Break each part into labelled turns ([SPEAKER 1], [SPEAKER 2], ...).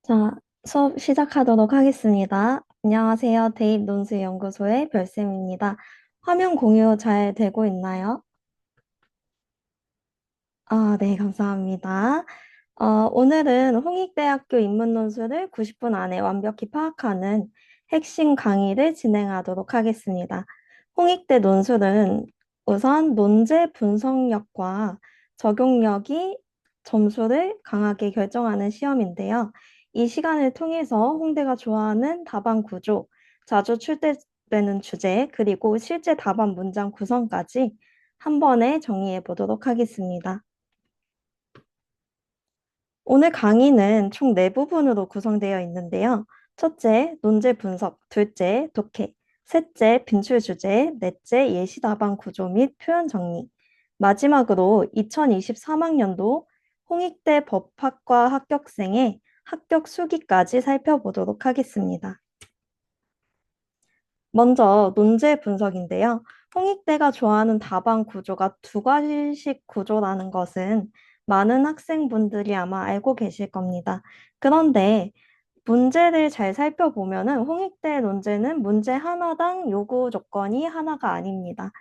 [SPEAKER 1] 자, 수업 시작하도록 하겠습니다. 안녕하세요. 대입논술연구소의 별쌤입니다. 화면 공유 잘 되고 있나요? 아, 네, 감사합니다. 오늘은 홍익대학교 인문논술을 90분 안에 완벽히 파악하는 핵심 강의를 진행하도록 하겠습니다. 홍익대 논술은 우선 논제 분석력과 적용력이 점수를 강하게 결정하는 시험인데요. 이 시간을 통해서 홍대가 좋아하는 답안 구조, 자주 출제되는 주제, 그리고 실제 답안 문장 구성까지 한 번에 정리해 보도록 하겠습니다. 오늘 강의는 총 네 부분으로 구성되어 있는데요. 첫째, 논제 분석, 둘째, 독해, 셋째, 빈출 주제, 넷째, 예시 답안 구조 및 표현 정리, 마지막으로 2023학년도 홍익대 법학과 합격생의 합격 수기까지 살펴보도록 하겠습니다. 먼저 논제 분석인데요. 홍익대가 좋아하는 답안 구조가 두 가지씩 구조라는 것은 많은 학생분들이 아마 알고 계실 겁니다. 그런데 문제를 잘 살펴보면은 홍익대 논제는 문제 하나당 요구 조건이 하나가 아닙니다.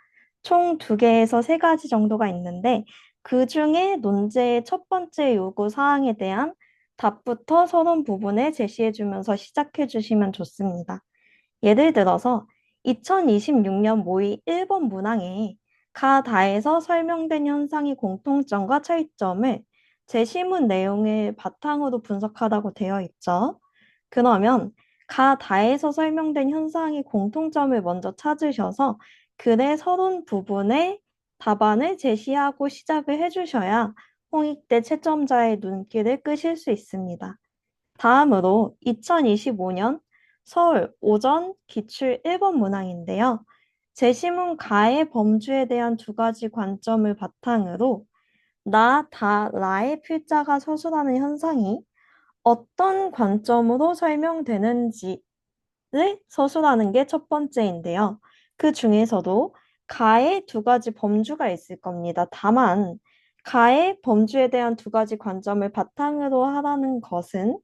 [SPEAKER 1] 총 두 개에서 세 가지 정도가 있는데 그 중에 논제의 첫 번째 요구 사항에 대한 답부터 서론 부분에 제시해 주면서 시작해 주시면 좋습니다. 예를 들어서 2026년 모의 1번 문항에 가다에서 설명된 현상의 공통점과 차이점을 제시문 내용을 바탕으로 분석하라고 되어 있죠. 그러면 가다에서 설명된 현상의 공통점을 먼저 찾으셔서 글의 서론 부분에 답안을 제시하고 시작을 해주셔야 홍익대 채점자의 눈길을 끄실 수 있습니다. 다음으로 2025년 서울 오전 기출 1번 문항인데요. 제시문 가의 범주에 대한 두 가지 관점을 바탕으로 나, 다, 라의 필자가 서술하는 현상이 어떤 관점으로 설명되는지를 서술하는 게 첫 번째인데요. 그 중에서도 가의 두 가지 범주가 있을 겁니다. 다만 가의 범주에 대한 두 가지 관점을 바탕으로 하라는 것은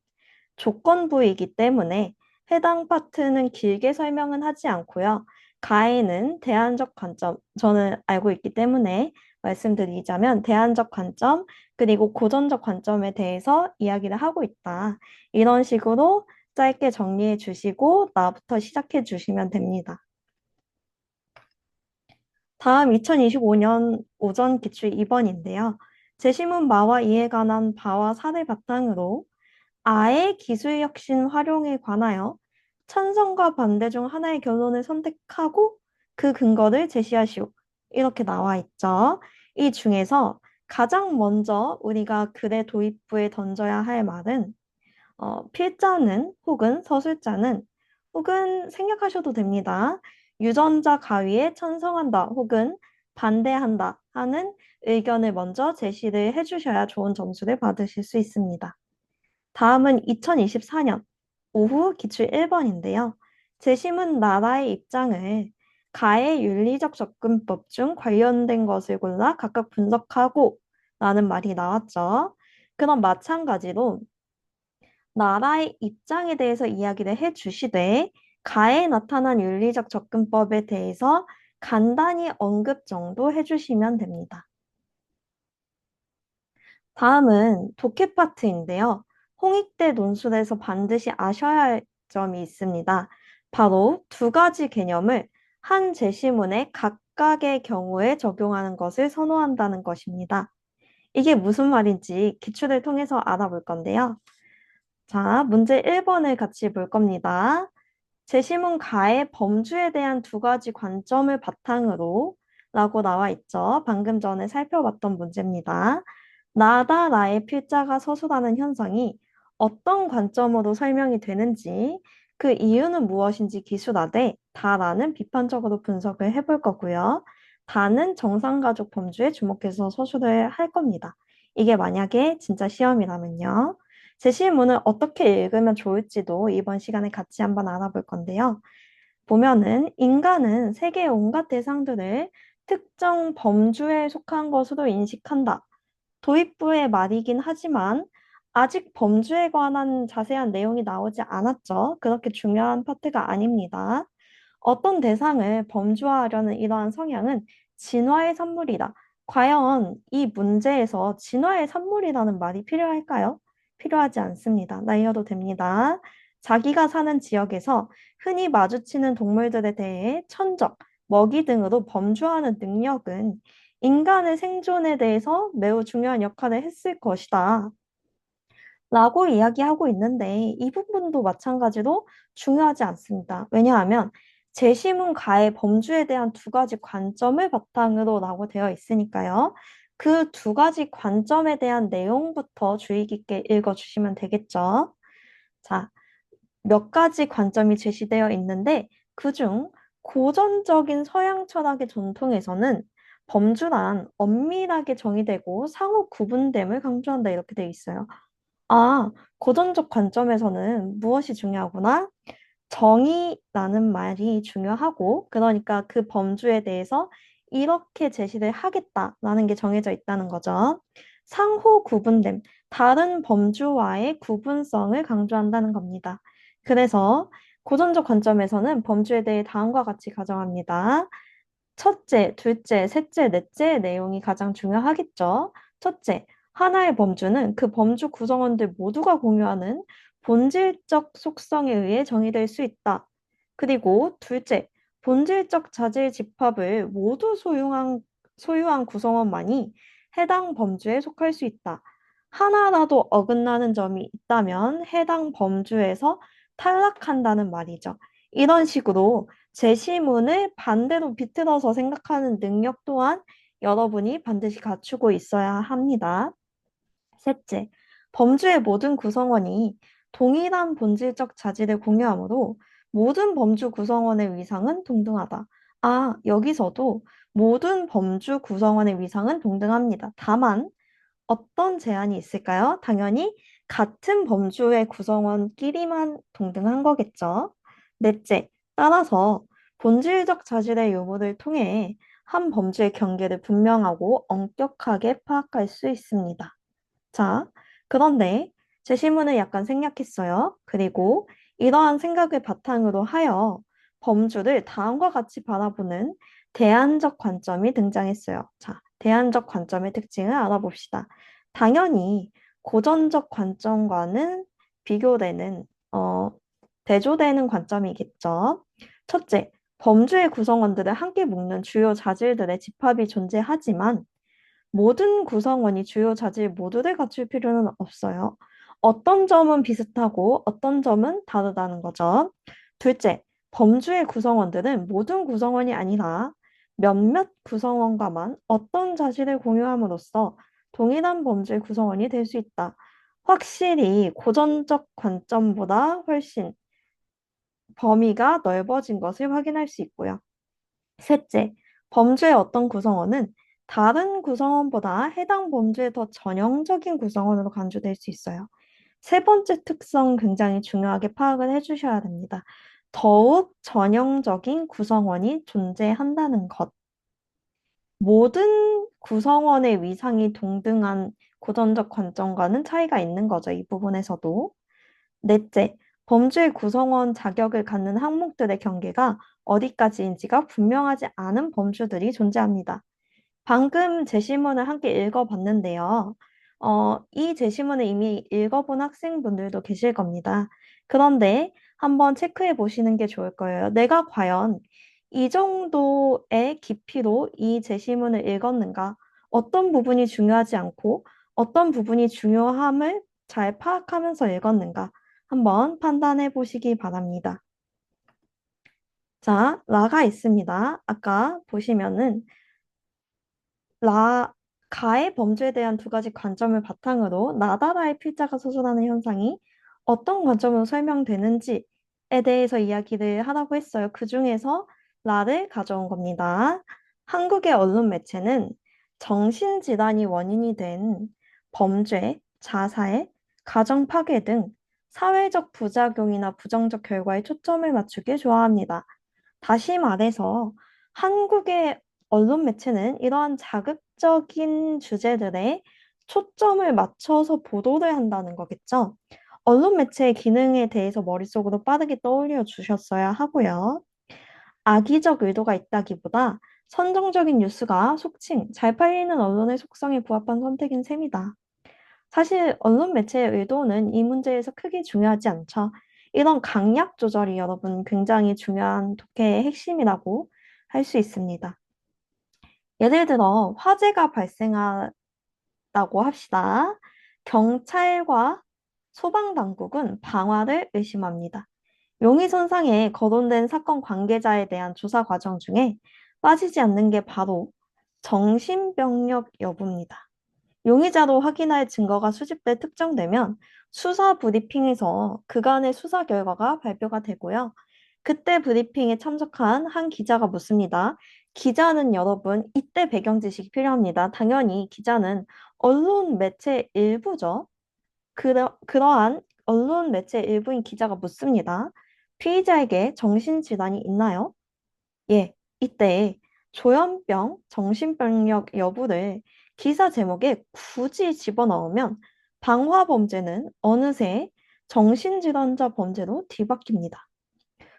[SPEAKER 1] 조건부이기 때문에 해당 파트는 길게 설명은 하지 않고요. 가에는 대안적 관점, 저는 알고 있기 때문에 말씀드리자면 대안적 관점, 그리고 고전적 관점에 대해서 이야기를 하고 있다. 이런 식으로 짧게 정리해 주시고 나부터 시작해 주시면 됩니다. 다음 2025년 오전 기출 2번인데요. 제시문 마와 이에 관한 바와 사를 바탕으로 아의 기술 혁신 활용에 관하여 찬성과 반대 중 하나의 결론을 선택하고 그 근거를 제시하시오. 이렇게 나와 있죠. 이 중에서 가장 먼저 우리가 글의 도입부에 던져야 할 말은 필자는 혹은 서술자는 혹은 생략하셔도 됩니다. 유전자 가위에 찬성한다 혹은 반대한다 하는 의견을 먼저 제시를 해주셔야 좋은 점수를 받으실 수 있습니다. 다음은 2024년 오후 기출 1번인데요. 제시문 나라의 입장을 가의 윤리적 접근법 중 관련된 것을 골라 각각 분석하고 라는 말이 나왔죠. 그럼 마찬가지로 나라의 입장에 대해서 이야기를 해주시되 가에 나타난 윤리적 접근법에 대해서 간단히 언급 정도 해주시면 됩니다. 다음은 독해 파트인데요. 홍익대 논술에서 반드시 아셔야 할 점이 있습니다. 바로 두 가지 개념을 한 제시문에 각각의 경우에 적용하는 것을 선호한다는 것입니다. 이게 무슨 말인지 기출을 통해서 알아볼 건데요. 자, 문제 1번을 같이 볼 겁니다. 제시문 가의 범주에 대한 두 가지 관점을 바탕으로 라고 나와 있죠. 방금 전에 살펴봤던 문제입니다. 나다 나의 필자가 서술하는 현상이 어떤 관점으로 설명이 되는지 그 이유는 무엇인지 기술하되 다라는 비판적으로 분석을 해볼 거고요. 다는 정상가족 범주에 주목해서 서술을 할 겁니다. 이게 만약에 진짜 시험이라면요. 제시문을 어떻게 읽으면 좋을지도 이번 시간에 같이 한번 알아볼 건데요. 보면은 인간은 세계의 온갖 대상들을 특정 범주에 속한 것으로 인식한다. 도입부의 말이긴 하지만 아직 범주에 관한 자세한 내용이 나오지 않았죠. 그렇게 중요한 파트가 아닙니다. 어떤 대상을 범주화하려는 이러한 성향은 진화의 산물이다. 과연 이 문제에서 진화의 산물이라는 말이 필요할까요? 필요하지 않습니다. 날려도 됩니다. 자기가 사는 지역에서 흔히 마주치는 동물들에 대해 천적, 먹이 등으로 범주하는 능력은 인간의 생존에 대해서 매우 중요한 역할을 했을 것이다. 라고 이야기하고 있는데 이 부분도 마찬가지로 중요하지 않습니다. 왜냐하면 재심은 가의 범주에 대한 두 가지 관점을 바탕으로 라고 되어 있으니까요. 그 두 가지 관점에 대한 내용부터 주의 깊게 읽어주시면 되겠죠. 자, 몇 가지 관점이 제시되어 있는데 그중 고전적인 서양 철학의 전통에서는 범주란 엄밀하게 정의되고 상호 구분됨을 강조한다 이렇게 되어 있어요. 아, 고전적 관점에서는 무엇이 중요하구나? 정의라는 말이 중요하고, 그러니까 그 범주에 대해서 이렇게 제시를 하겠다라는 게 정해져 있다는 거죠. 상호 구분됨, 다른 범주와의 구분성을 강조한다는 겁니다. 그래서 고전적 관점에서는 범주에 대해 다음과 같이 가정합니다. 첫째, 둘째, 셋째, 넷째 내용이 가장 중요하겠죠. 첫째, 하나의 범주는 그 범주 구성원들 모두가 공유하는 본질적 속성에 의해 정의될 수 있다. 그리고 둘째, 본질적 자질 집합을 모두 소유한 구성원만이 해당 범주에 속할 수 있다. 하나라도 어긋나는 점이 있다면 해당 범주에서 탈락한다는 말이죠. 이런 식으로 제시문을 반대로 비틀어서 생각하는 능력 또한 여러분이 반드시 갖추고 있어야 합니다. 셋째, 범주의 모든 구성원이 동일한 본질적 자질을 공유하므로 모든 범주 구성원의 위상은 동등하다. 아, 여기서도 모든 범주 구성원의 위상은 동등합니다. 다만 어떤 제한이 있을까요? 당연히 같은 범주의 구성원끼리만 동등한 거겠죠. 넷째, 따라서 본질적 자질의 유무를 통해 한 범주의 경계를 분명하고 엄격하게 파악할 수 있습니다. 자, 그런데 제시문을 약간 생략했어요. 그리고 이러한 생각을 바탕으로 하여 범주를 다음과 같이 바라보는 대안적 관점이 등장했어요. 자, 대안적 관점의 특징을 알아봅시다. 당연히 고전적 관점과는 비교되는, 대조되는 관점이겠죠. 첫째, 범주의 구성원들을 함께 묶는 주요 자질들의 집합이 존재하지만 모든 구성원이 주요 자질 모두를 갖출 필요는 없어요. 어떤 점은 비슷하고 어떤 점은 다르다는 거죠. 둘째, 범주의 구성원들은 모든 구성원이 아니라 몇몇 구성원과만 어떤 자질을 공유함으로써 동일한 범주의 구성원이 될 수 있다. 확실히 고전적 관점보다 훨씬 범위가 넓어진 것을 확인할 수 있고요. 셋째, 범주의 어떤 구성원은 다른 구성원보다 해당 범주에 더 전형적인 구성원으로 간주될 수 있어요. 세 번째 특성 굉장히 중요하게 파악을 해주셔야 됩니다. 더욱 전형적인 구성원이 존재한다는 것. 모든 구성원의 위상이 동등한 고전적 관점과는 차이가 있는 거죠. 이 부분에서도. 넷째, 범주의 구성원 자격을 갖는 항목들의 경계가 어디까지인지가 분명하지 않은 범주들이 존재합니다. 방금 제시문을 함께 읽어봤는데요. 이 제시문을 이미 읽어본 학생분들도 계실 겁니다. 그런데 한번 체크해 보시는 게 좋을 거예요. 내가 과연 이 정도의 깊이로 이 제시문을 읽었는가? 어떤 부분이 중요하지 않고 어떤 부분이 중요함을 잘 파악하면서 읽었는가? 한번 판단해 보시기 바랍니다. 자, 라가 있습니다. 아까 보시면은 라, 가의 범죄에 대한 두 가지 관점을 바탕으로 나다라의 필자가 소설하는 현상이 어떤 관점으로 설명되는지에 대해서 이야기를 하라고 했어요. 그 중에서 라를 가져온 겁니다. 한국의 언론 매체는 정신질환이 원인이 된 범죄, 자살, 가정 파괴 등 사회적 부작용이나 부정적 결과에 초점을 맞추길 좋아합니다. 다시 말해서 한국의 언론 매체는 이러한 자극적인 주제들에 초점을 맞춰서 보도를 한다는 거겠죠. 언론 매체의 기능에 대해서 머릿속으로 빠르게 떠올려 주셨어야 하고요. 악의적 의도가 있다기보다 선정적인 뉴스가 속칭 잘 팔리는 언론의 속성에 부합한 선택인 셈이다. 사실 언론 매체의 의도는 이 문제에서 크게 중요하지 않죠. 이런 강약 조절이 여러분 굉장히 중요한 독해의 핵심이라고 할 수 있습니다. 예를 들어 화재가 발생하다고 합시다. 경찰과 소방당국은 방화를 의심합니다. 용의선상에 거론된 사건 관계자에 대한 조사 과정 중에 빠지지 않는 게 바로 정신병력 여부입니다. 용의자로 확인할 증거가 수집돼 특정되면 수사 브리핑에서 그간의 수사 결과가 발표가 되고요. 그때 브리핑에 참석한 한 기자가 묻습니다. 기자는 여러분, 이때 배경 지식이 필요합니다. 당연히 기자는 언론 매체 일부죠. 그러한 언론 매체 일부인 기자가 묻습니다. 피의자에게 정신질환이 있나요? 예, 이때 조현병, 정신병력 여부를 기사 제목에 굳이 집어넣으면 방화범죄는 어느새 정신질환자 범죄로 뒤바뀝니다.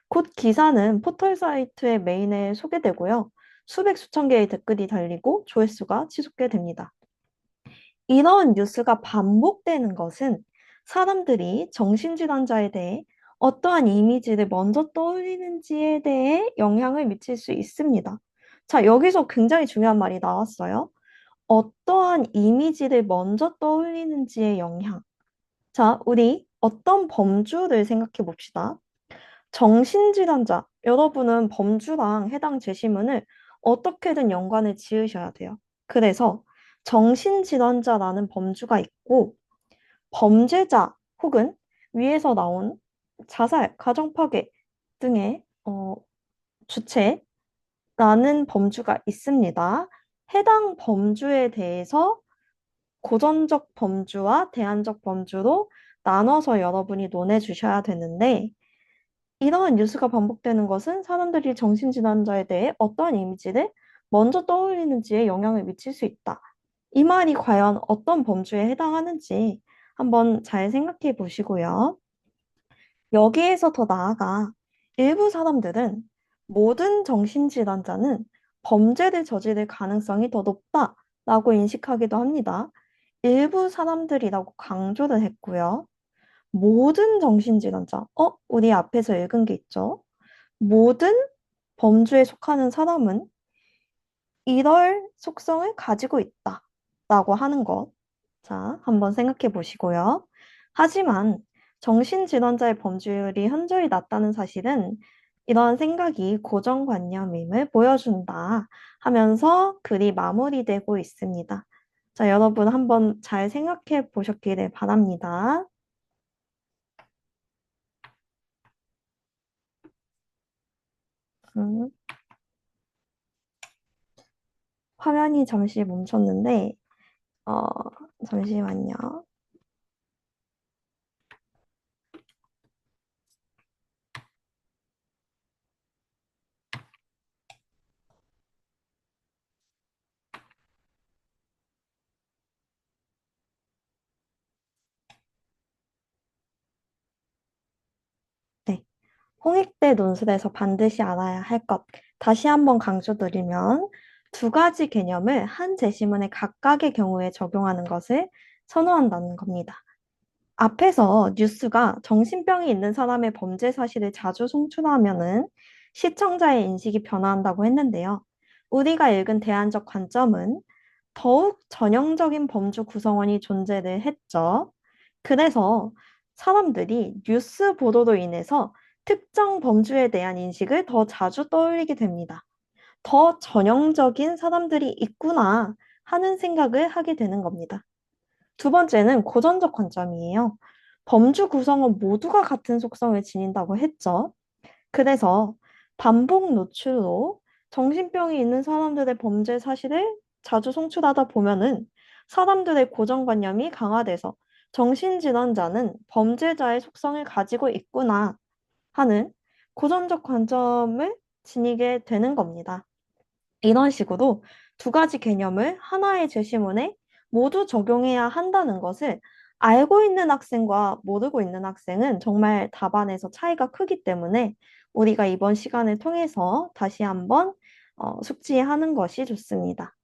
[SPEAKER 1] 곧 기사는 포털 사이트의 메인에 소개되고요. 수백 수천 개의 댓글이 달리고 조회수가 치솟게 됩니다. 이런 뉴스가 반복되는 것은 사람들이 정신질환자에 대해 어떠한 이미지를 먼저 떠올리는지에 대해 영향을 미칠 수 있습니다. 자, 여기서 굉장히 중요한 말이 나왔어요. 어떠한 이미지를 먼저 떠올리는지의 영향. 자, 우리 어떤 범주를 생각해 봅시다. 정신질환자. 여러분은 범주랑 해당 제시문을 어떻게든 연관을 지으셔야 돼요. 그래서 정신질환자라는 범주가 있고 범죄자 혹은 위에서 나온 자살, 가정파괴 등의 주체라는 범주가 있습니다. 해당 범주에 대해서 고전적 범주와 대안적 범주로 나눠서 여러분이 논해 주셔야 되는데 이러한 뉴스가 반복되는 것은 사람들이 정신질환자에 대해 어떠한 이미지를 먼저 떠올리는지에 영향을 미칠 수 있다. 이 말이 과연 어떤 범주에 해당하는지 한번 잘 생각해 보시고요. 여기에서 더 나아가 일부 사람들은 모든 정신질환자는 범죄를 저지를 가능성이 더 높다라고 인식하기도 합니다. 일부 사람들이라고 강조를 했고요. 모든 정신질환자, 우리 앞에서 읽은 게 있죠. 모든 범주에 속하는 사람은 이럴 속성을 가지고 있다라고 하는 것. 자, 한번 생각해 보시고요. 하지만 정신질환자의 범죄율이 현저히 낮다는 사실은 이러한 생각이 고정관념임을 보여준다 하면서 글이 마무리되고 있습니다. 자, 여러분 한번 잘 생각해 보셨기를 바랍니다. 음, 화면이 잠시 멈췄는데, 어, 잠시만요. 네. 홍익대 논술에서 반드시 알아야 할 것. 다시 한번 강조드리면 두 가지 개념을 한 제시문의 각각의 경우에 적용하는 것을 선호한다는 겁니다. 앞에서 뉴스가 정신병이 있는 사람의 범죄 사실을 자주 송출하면은 시청자의 인식이 변화한다고 했는데요. 우리가 읽은 대안적 관점은 더욱 전형적인 범주 구성원이 존재를 했죠. 그래서 사람들이 뉴스 보도로 인해서 특정 범주에 대한 인식을 더 자주 떠올리게 됩니다. 더 전형적인 사람들이 있구나 하는 생각을 하게 되는 겁니다. 두 번째는 고전적 관점이에요. 범주 구성원 모두가 같은 속성을 지닌다고 했죠. 그래서 반복 노출로 정신병이 있는 사람들의 범죄 사실을 자주 송출하다 보면은 사람들의 고정관념이 강화돼서 정신질환자는 범죄자의 속성을 가지고 있구나 하는 고전적 관점을 지니게 되는 겁니다. 이런 식으로 두 가지 개념을 하나의 제시문에 모두 적용해야 한다는 것을 알고 있는 학생과 모르고 있는 학생은 정말 답안에서 차이가 크기 때문에 우리가 이번 시간을 통해서 다시 한번 숙지하는 것이 좋습니다.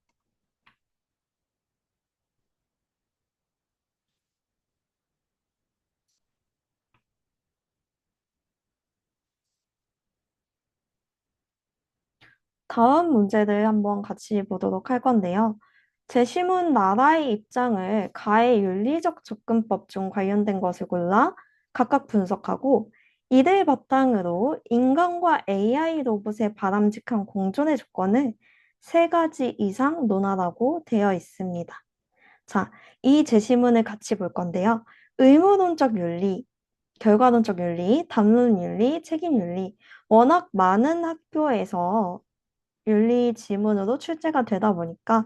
[SPEAKER 1] 다음 문제를 한번 같이 보도록 할 건데요. 제시문 나라의 입장을 가의 윤리적 접근법 중 관련된 것을 골라 각각 분석하고 이를 바탕으로 인간과 AI 로봇의 바람직한 공존의 조건을 세 가지 이상 논하라고 되어 있습니다. 자, 이 제시문을 같이 볼 건데요. 의무론적 윤리, 결과론적 윤리, 담론 윤리, 책임 윤리. 워낙 많은 학교에서 윤리 지문으로 출제가 되다 보니까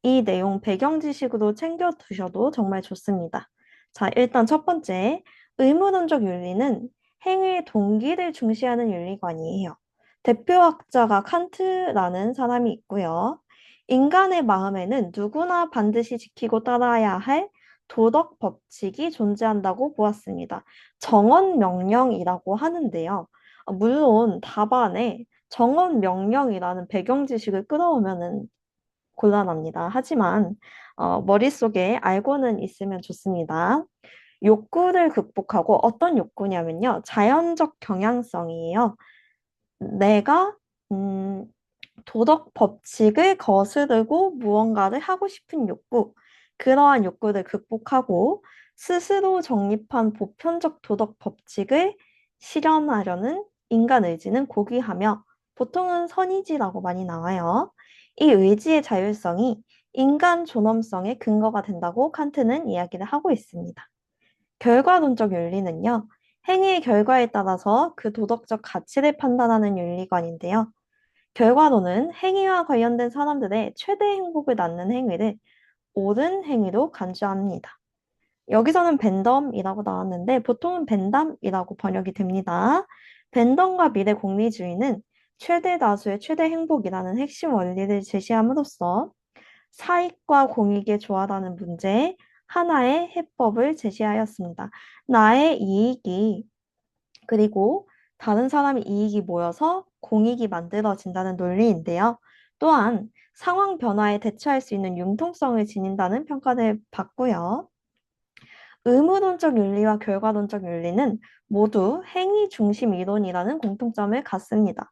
[SPEAKER 1] 이 내용 배경 지식으로 챙겨 두셔도 정말 좋습니다. 자, 일단 첫 번째, 의무론적 윤리는 행위의 동기를 중시하는 윤리관이에요. 대표학자가 칸트라는 사람이 있고요. 인간의 마음에는 누구나 반드시 지키고 따라야 할 도덕 법칙이 존재한다고 보았습니다. 정언 명령이라고 하는데요. 물론 답안에 정언 명령이라는 배경 지식을 끌어오면은 곤란합니다. 하지만 머릿속에 알고는 있으면 좋습니다. 욕구를 극복하고 어떤 욕구냐면요. 자연적 경향성이에요. 내가 음, 도덕 법칙을 거스르고 무언가를 하고 싶은 욕구, 그러한 욕구를 극복하고 스스로 정립한 보편적 도덕 법칙을 실현하려는 인간 의지는 고귀하며 보통은 선의지라고 많이 나와요. 이 의지의 자율성이 인간 존엄성의 근거가 된다고 칸트는 이야기를 하고 있습니다. 결과론적 윤리는요, 행위의 결과에 따라서 그 도덕적 가치를 판단하는 윤리관인데요. 결과로는 행위와 관련된 사람들의 최대 행복을 낳는 행위를 옳은 행위로 간주합니다. 여기서는 벤덤이라고 나왔는데 보통은 벤담이라고 번역이 됩니다. 벤덤과 미래 공리주의는 최대 다수의 최대 행복이라는 핵심 원리를 제시함으로써 사익과 공익의 조화라는 문제에 하나의 해법을 제시하였습니다. 나의 이익이 그리고 다른 사람의 이익이 모여서 공익이 만들어진다는 논리인데요. 또한 상황 변화에 대처할 수 있는 융통성을 지닌다는 평가를 받고요. 의무론적 윤리와 결과론적 윤리는 모두 행위 중심 이론이라는 공통점을 갖습니다.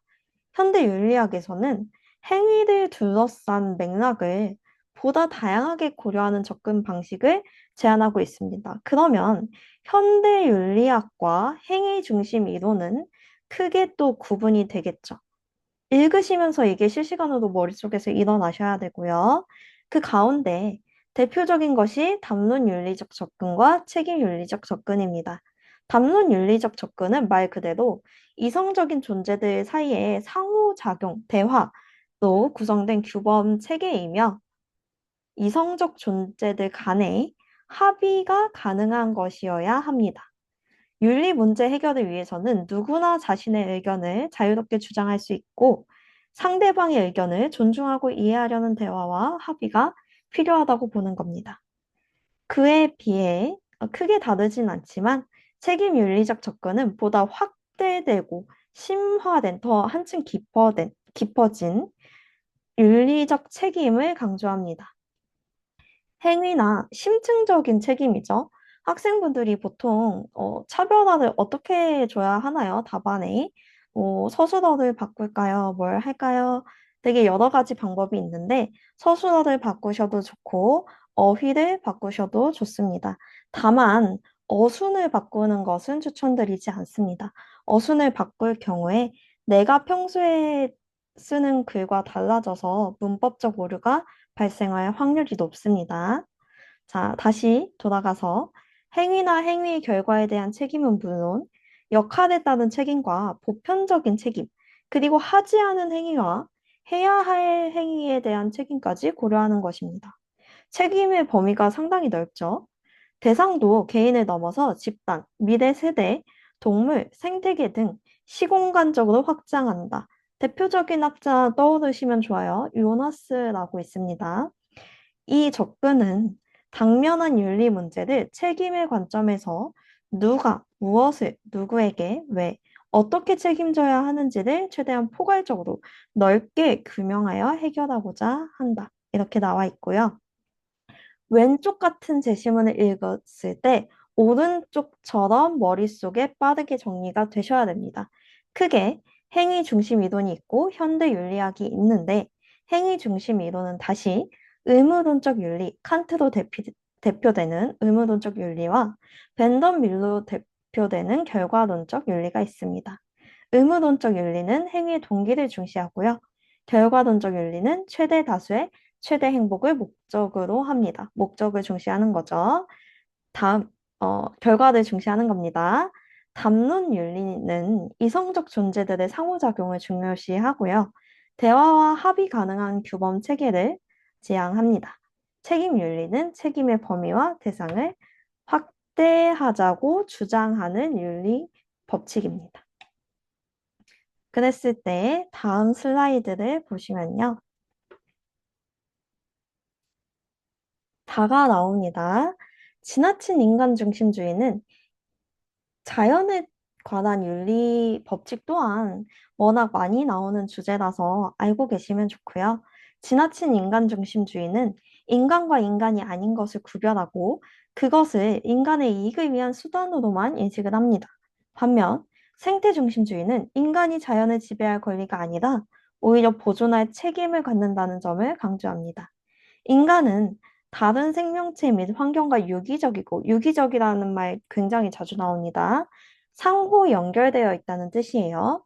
[SPEAKER 1] 현대 윤리학에서는 행위를 둘러싼 맥락을 보다 다양하게 고려하는 접근 방식을 제안하고 있습니다. 그러면 현대 윤리학과 행위 중심 이론은 크게 또 구분이 되겠죠. 읽으시면서 이게 실시간으로 머릿속에서 일어나셔야 되고요. 그 가운데 대표적인 것이 담론 윤리적 접근과 책임 윤리적 접근입니다. 담론 윤리적 접근은 말 그대로 이성적인 존재들 사이에 상호작용, 대화로 구성된 규범 체계이며 이성적 존재들 간에 합의가 가능한 것이어야 합니다. 윤리 문제 해결을 위해서는 누구나 자신의 의견을 자유롭게 주장할 수 있고 상대방의 의견을 존중하고 이해하려는 대화와 합의가 필요하다고 보는 겁니다. 그에 비해 크게 다르진 않지만 책임 윤리적 접근은 보다 확대되고 심화된 더 한층 깊어진 윤리적 책임을 강조합니다. 행위나 심층적인 책임이죠. 학생분들이 보통 차별화를 어떻게 줘야 하나요? 답안에 서술어를 바꿀까요? 뭘 할까요? 되게 여러 가지 방법이 있는데 서술어를 바꾸셔도 좋고 어휘를 바꾸셔도 좋습니다. 다만 어순을 바꾸는 것은 추천드리지 않습니다. 어순을 바꿀 경우에 내가 평소에 쓰는 글과 달라져서 문법적 오류가 발생할 확률이 높습니다. 자, 다시 돌아가서 행위나 행위의 결과에 대한 책임은 물론 역할에 따른 책임과 보편적인 책임, 그리고 하지 않은 행위와 해야 할 행위에 대한 책임까지 고려하는 것입니다. 책임의 범위가 상당히 넓죠. 대상도 개인을 넘어서 집단, 미래 세대, 동물, 생태계 등 시공간적으로 확장한다. 대표적인 학자 떠오르시면 좋아요. 요나스라고 있습니다. 이 접근은 당면한 윤리 문제를 책임의 관점에서 누가, 무엇을, 누구에게, 왜, 어떻게 책임져야 하는지를 최대한 포괄적으로 넓게 규명하여 해결하고자 한다. 이렇게 나와 있고요. 왼쪽 같은 제시문을 읽었을 때 오른쪽처럼 머릿속에 빠르게 정리가 되셔야 됩니다. 크게 행위 중심 이론이 있고 현대 윤리학이 있는데 행위 중심 이론은 다시 의무론적 윤리, 칸트로 대표되는 의무론적 윤리와 벤덤 밀로 대표되는 결과론적 윤리가 있습니다. 의무론적 윤리는 행위의 동기를 중시하고요. 결과론적 윤리는 최대 다수의 최대 행복을 목적으로 합니다. 목적을 중시하는 거죠. 다음, 결과를 중시하는 겁니다. 담론 윤리는 이성적 존재들의 상호작용을 중요시하고요. 대화와 합의 가능한 규범 체계를 지향합니다. 책임 윤리는 책임의 범위와 대상을 확대하자고 주장하는 윤리 법칙입니다. 그랬을 때 다음 슬라이드를 보시면요. 다가 나옵니다. 지나친 인간 중심주의는 자연에 관한 윤리 법칙 또한 워낙 많이 나오는 주제라서 알고 계시면 좋고요. 지나친 인간 중심주의는 인간과 인간이 아닌 것을 구별하고 그것을 인간의 이익을 위한 수단으로만 인식을 합니다. 반면 생태 중심주의는 인간이 자연을 지배할 권리가 아니라 오히려 보존할 책임을 갖는다는 점을 강조합니다. 인간은 다른 생명체 및 환경과 유기적이고, 유기적이라는 말 굉장히 자주 나옵니다. 상호 연결되어 있다는 뜻이에요.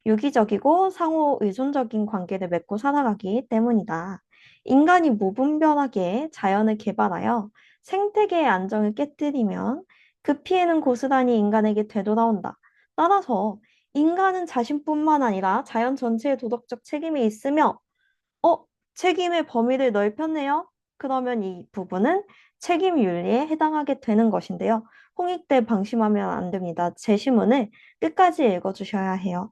[SPEAKER 1] 유기적이고 상호 의존적인 관계를 맺고 살아가기 때문이다. 인간이 무분별하게 자연을 개발하여 생태계의 안정을 깨뜨리면 그 피해는 고스란히 인간에게 되돌아온다. 따라서 인간은 자신뿐만 아니라 자연 전체의 도덕적 책임이 있으며 어, 책임의 범위를 넓혔네요. 그러면 이 부분은 책임 윤리에 해당하게 되는 것인데요. 홍익대 방심하면 안 됩니다. 제시문을 끝까지 읽어주셔야 해요.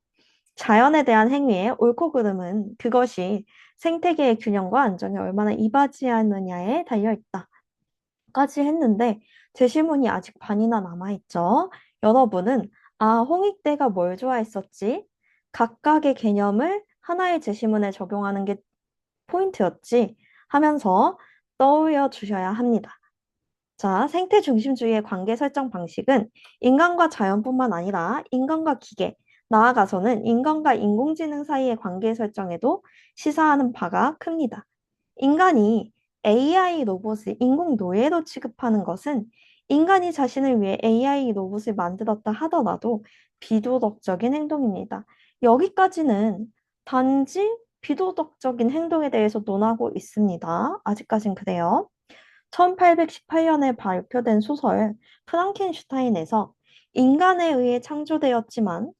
[SPEAKER 1] 자연에 대한 행위의 옳고 그름은 그것이 생태계의 균형과 안정에 얼마나 이바지하느냐에 달려있다. 까지 했는데 제시문이 아직 반이나 남아있죠. 여러분은 홍익대가 뭘 좋아했었지? 각각의 개념을 하나의 제시문에 적용하는 게 포인트였지 하면서 떠올려 주셔야 합니다. 자, 생태 중심주의의 관계 설정 방식은 인간과 자연뿐만 아니라 인간과 기계, 나아가서는 인간과 인공지능 사이의 관계 설정에도 시사하는 바가 큽니다. 인간이 AI 로봇을 인공 노예로 취급하는 것은 인간이 자신을 위해 AI 로봇을 만들었다 하더라도 비도덕적인 행동입니다. 여기까지는 단지 비도덕적인 행동에 대해서 논하고 있습니다. 아직까진 그래요. 1818년에 발표된 소설 프랑켄슈타인에서 인간에 의해 창조되었지만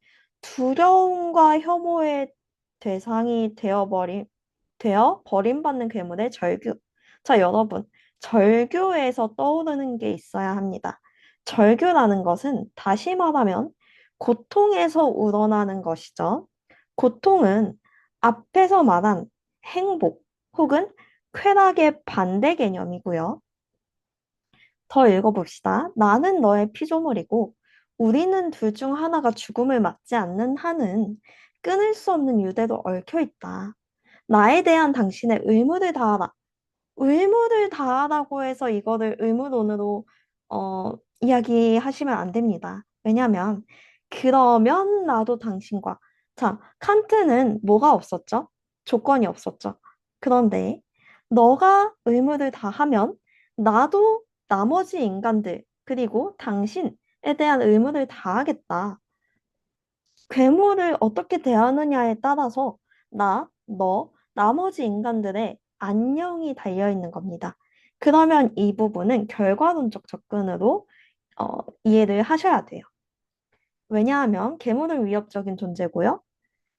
[SPEAKER 1] 두려움과 혐오의 대상이 되어 버림받는 괴물의 절규. 자, 여러분, 절규에서 떠오르는 게 있어야 합니다. 절규라는 것은 다시 말하면 고통에서 우러나는 것이죠. 고통은 앞에서 말한 행복 혹은 쾌락의 반대 개념이고요. 더 읽어봅시다. 나는 너의 피조물이고 우리는 둘 중 하나가 죽음을 맞지 않는 한은 끊을 수 없는 유대로 얽혀 있다. 나에 대한 당신의 의무를 다하라. 의무를 다하라고 해서 이거를 의무론으로 이야기하시면 안 됩니다. 왜냐하면 그러면 나도 당신과 자, 칸트는 뭐가 없었죠? 조건이 없었죠. 그런데 너가 의무를 다하면 나도 나머지 인간들 그리고 당신에 대한 의무를 다하겠다. 괴물을 어떻게 대하느냐에 따라서 너, 나머지 인간들의 안녕이 달려있는 겁니다. 그러면 이 부분은 결과론적 접근으로 이해를 하셔야 돼요. 왜냐하면 괴물은 위협적인 존재고요.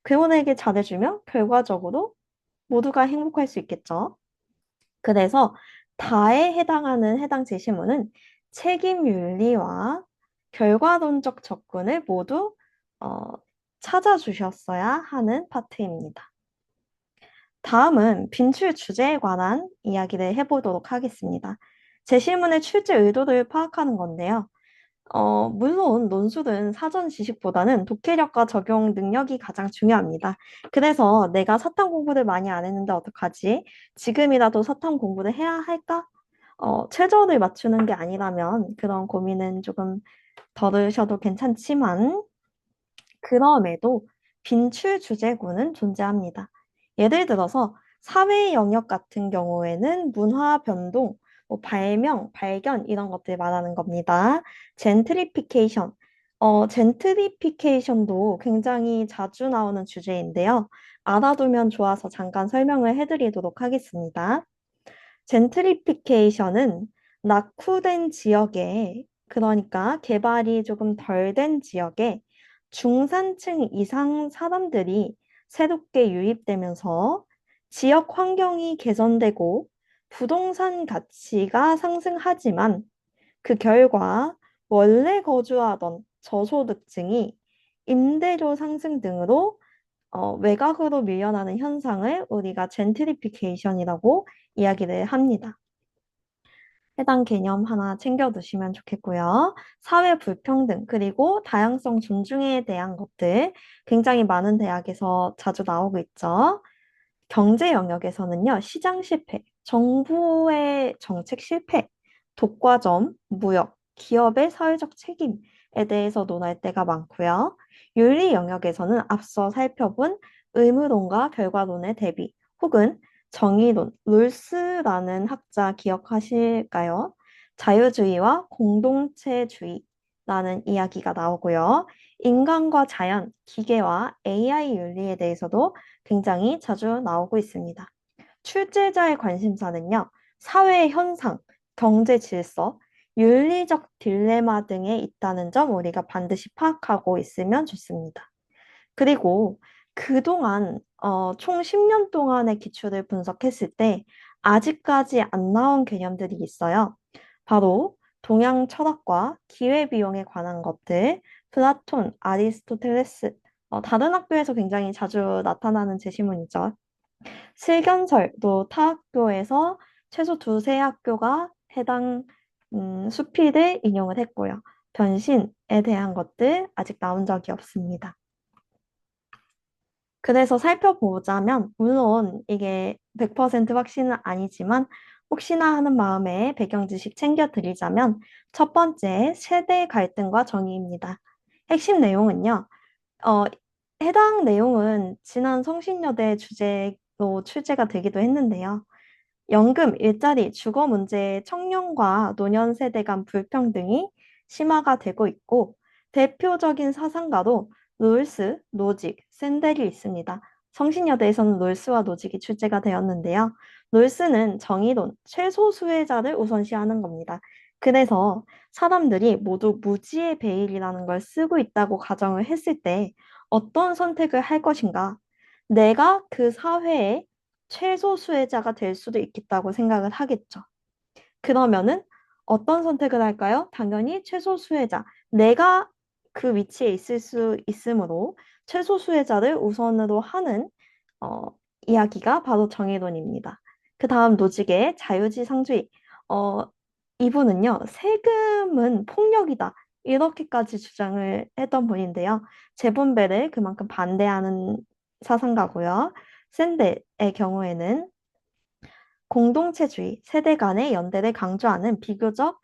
[SPEAKER 1] 괴물에게 잘해주면 결과적으로 모두가 행복할 수 있겠죠. 그래서 다에 해당하는 해당 제시문은 책임 윤리와 결과론적 접근을 모두 어, 찾아주셨어야 하는 파트입니다. 다음은 빈출 주제에 관한 이야기를 해보도록 하겠습니다. 제시문의 출제 의도를 파악하는 건데요. 물론 논술은 사전 지식보다는 독해력과 적용 능력이 가장 중요합니다. 그래서 내가 사탐 공부를 많이 안 했는데 어떡하지? 지금이라도 사탐 공부를 해야 할까? 최저를 맞추는 게 아니라면 그런 고민은 조금 덜으셔도 괜찮지만, 그럼에도 빈출 주제구는 존재합니다. 예를 들어서 사회 영역 같은 경우에는 문화 변동, 뭐 발명, 발견 이런 것들 말하는 겁니다. 젠트리피케이션. 젠트리피케이션도 굉장히 자주 나오는 주제인데요. 알아두면 좋아서 잠깐 설명을 해드리도록 하겠습니다. 젠트리피케이션은 낙후된 지역에, 그러니까 개발이 조금 덜 된 지역에 중산층 이상 사람들이 새롭게 유입되면서 지역 환경이 개선되고 부동산 가치가 상승하지만 그 결과 원래 거주하던 저소득층이 임대료 상승 등으로 외곽으로 밀려나는 현상을 우리가 젠트리피케이션이라고 이야기를 합니다. 해당 개념 하나 챙겨두시면 좋겠고요. 사회 불평등, 그리고 다양성 존중에 대한 것들 굉장히 많은 대학에서 자주 나오고 있죠. 경제 영역에서는요, 시장 실패, 정부의 정책 실패, 독과점, 무역, 기업의 사회적 책임에 대해서 논할 때가 많고요. 윤리 영역에서는 앞서 살펴본 의무론과 결과론의 대비, 혹은 정의론, 롤스라는 학자 기억하실까요? 자유주의와 공동체주의라는 이야기가 나오고요. 인간과 자연, 기계와 AI 윤리에 대해서도 굉장히 자주 나오고 있습니다. 출제자의 관심사는요, 사회 현상, 경제 질서, 윤리적 딜레마 등에 있다는 점 우리가 반드시 파악하고 있으면 좋습니다. 그리고 그동안 총 10년 동안의 기출을 분석했을 때 아직까지 안 나온 개념들이 있어요. 바로 동양 철학과 기회비용에 관한 것들, 플라톤, 아리스토텔레스, 다른 학교에서 굉장히 자주 나타나는 제시문이죠. 실견설도 타 학교에서 최소 두세 학교가 해당 수필을 인용을 했고요. 변신에 대한 것들 아직 나온 적이 없습니다. 그래서 살펴보자면, 물론 이게 100% 확신은 아니지만, 혹시나 하는 마음에 배경 지식 챙겨드리자면, 첫 번째, 세대 갈등과 정의입니다. 핵심 내용은요, 어, 해당 내용은 지난 성신여대 주제로 출제가 되기도 했는데요. 연금, 일자리, 주거 문제, 청년과 노년 세대 간 불평등이 심화가 되고 있고, 대표적인 사상가로 롤스, 노직, 샌델이 있습니다. 성신여대에서는 롤스와 노직이 출제가 되었는데요. 롤스는 정의론, 최소 수혜자를 우선시하는 겁니다. 그래서 사람들이 모두 무지의 베일이라는 걸 쓰고 있다고 가정을 했을 때 어떤 선택을 할 것인가? 내가 그 사회에 최소 수혜자가 될 수도 있겠다고 생각을 하겠죠. 그러면은 어떤 선택을 할까요? 당연히 최소 수혜자. 내가 그 위치에 있을 수 있으므로 최소 수혜자를 우선으로 하는 어, 이야기가 바로 정의론입니다. 그 다음 노직의 자유지상주의. 어, 이분은요, 세금은 폭력이다. 이렇게까지 주장을 했던 분인데요. 재분배를 그만큼 반대하는 사상가고요. 샌델의 경우에는 공동체주의, 세대 간의 연대를 강조하는 비교적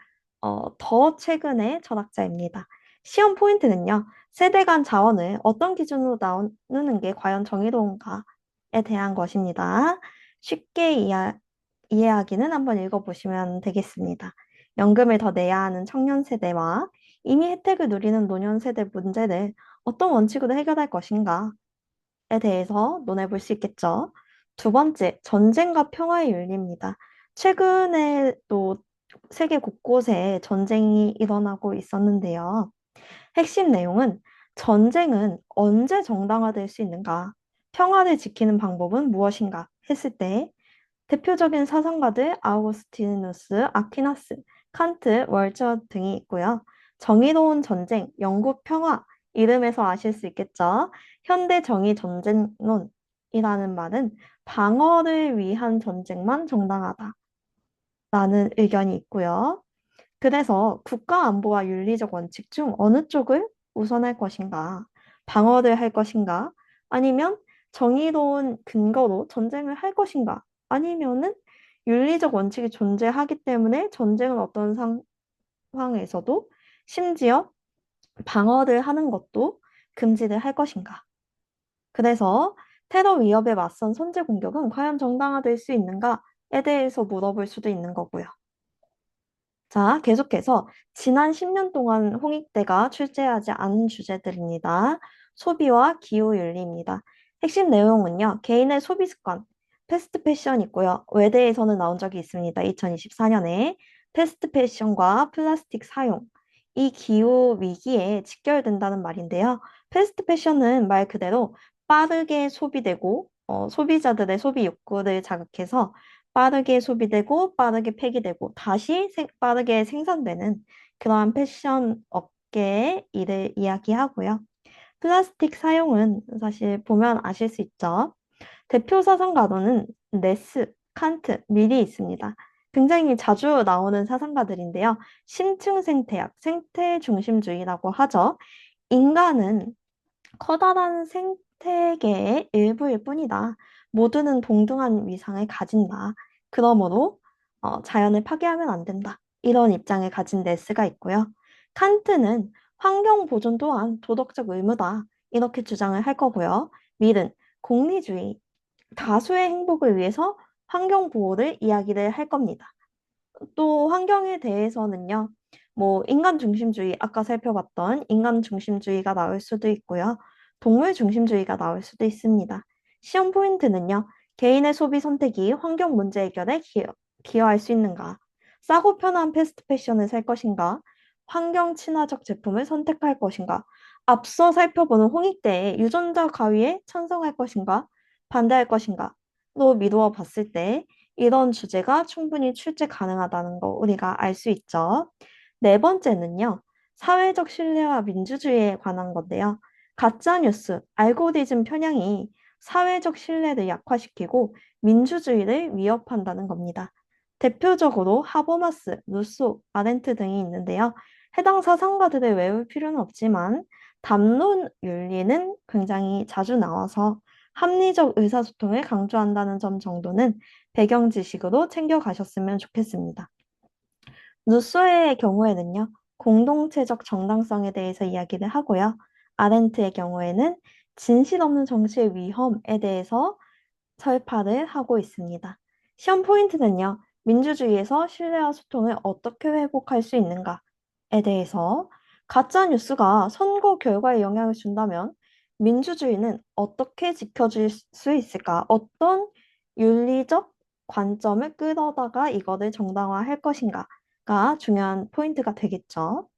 [SPEAKER 1] 더 최근의 철학자입니다. 시험 포인트는요, 세대 간 자원을 어떤 기준으로 나누는 게 과연 정의로운가에 대한 것입니다. 쉽게 이해하기는 한번 읽어보시면 되겠습니다. 연금을 더 내야 하는 청년 세대와 이미 혜택을 누리는 노년 세대 문제를 어떤 원칙으로 해결할 것인가에 대해서 논해볼 수 있겠죠. 두 번째, 전쟁과 평화의 윤리입니다. 최근에 또 세계 곳곳에 전쟁이 일어나고 있었는데요. 핵심 내용은 전쟁은 언제 정당화될 수 있는가? 평화를 지키는 방법은 무엇인가? 했을 때 대표적인 사상가들 아우구스티누스, 아퀴나스, 칸트, 월처 등이 있고요. 정의로운 전쟁, 영국 평화 이름에서 아실 수 있겠죠. 현대 정의 전쟁론이라는 말은 방어를 위한 전쟁만 정당하다 라는 의견이 있고요. 그래서 국가 안보와 윤리적 원칙 중 어느 쪽을 우선할 것인가? 방어를 할 것인가? 아니면 정의로운 근거로 전쟁을 할 것인가? 아니면은 윤리적 원칙이 존재하기 때문에 전쟁은 어떤 상황에서도 심지어 방어를 하는 것도 금지를 할 것인가? 그래서 테러 위협에 맞선 선제 공격은 과연 정당화될 수 있는가에 대해서 물어볼 수도 있는 거고요. 자, 계속해서 지난 10년 동안 홍익대가 출제하지 않은 주제들입니다. 소비와 기후윤리입니다. 핵심 내용은요, 개인의 소비 습관, 패스트 패션 있고요. 외대에서는 나온 적이 있습니다. 2024년에 패스트 패션과 플라스틱 사용, 이 기후 위기에 직결된다는 말인데요. 패스트 패션은 말 그대로 빠르게 소비되고, 소비자들의 소비 욕구를 자극해서 빠르게 소비되고 빠르게 폐기되고 다시 빠르게 생산되는 그러한 패션 업계의 일을 이야기하고요. 플라스틱 사용은 사실 보면 아실 수 있죠. 대표 사상가로는 네스, 칸트, 밀이 있습니다. 굉장히 자주 나오는 사상가들인데요. 심층 생태학, 생태 중심주의라고 하죠. 인간은 커다란 생태계의 일부일 뿐이다. 모두는 동등한 위상을 가진다. 그러므로 자연을 파괴하면 안 된다. 이런 입장을 가진 네스가 있고요. 칸트는 환경 보존 또한 도덕적 의무다. 이렇게 주장을 할 거고요. 밀은 공리주의, 다수의 행복을 위해서 환경 보호를 이야기를 할 겁니다. 또 환경에 대해서는요, 뭐 인간 중심주의, 아까 살펴봤던 인간 중심주의가 나올 수도 있고요. 동물 중심주의가 나올 수도 있습니다. 시험 포인트는요, 개인의 소비 선택이 환경 문제 해결에 기여할 수 있는가? 싸고 편한 패스트 패션을 살 것인가? 환경 친화적 제품을 선택할 것인가? 앞서 살펴보는 홍익대의 유전자 가위에 찬성할 것인가? 반대할 것인가? 로 미루어 봤을 때 이런 주제가 충분히 출제 가능하다는 거 우리가 알 수 있죠. 네 번째는요. 사회적 신뢰와 민주주의에 관한 건데요. 가짜뉴스, 알고리즘 편향이 사회적 신뢰를 약화시키고 민주주의를 위협한다는 겁니다. 대표적으로 하버마스, 루소, 아렌트 등이 있는데요. 해당 사상가들을 외울 필요는 없지만 담론 윤리는 굉장히 자주 나와서 합리적 의사소통을 강조한다는 점 정도는 배경 지식으로 챙겨가셨으면 좋겠습니다. 루소의 경우에는요, 공동체적 정당성에 대해서 이야기를 하고요. 아렌트의 경우에는 진실 없는 정치의 위험에 대해서 설파를 하고 있습니다. 시험 포인트는요, 민주주의에서 신뢰와 소통을 어떻게 회복할 수 있는가에 대해서 가짜 뉴스가 선거 결과에 영향을 준다면 민주주의는 어떻게 지켜줄 수 있을까? 어떤 윤리적 관점을 끌어다가 이거를 정당화할 것인가가 중요한 포인트가 되겠죠.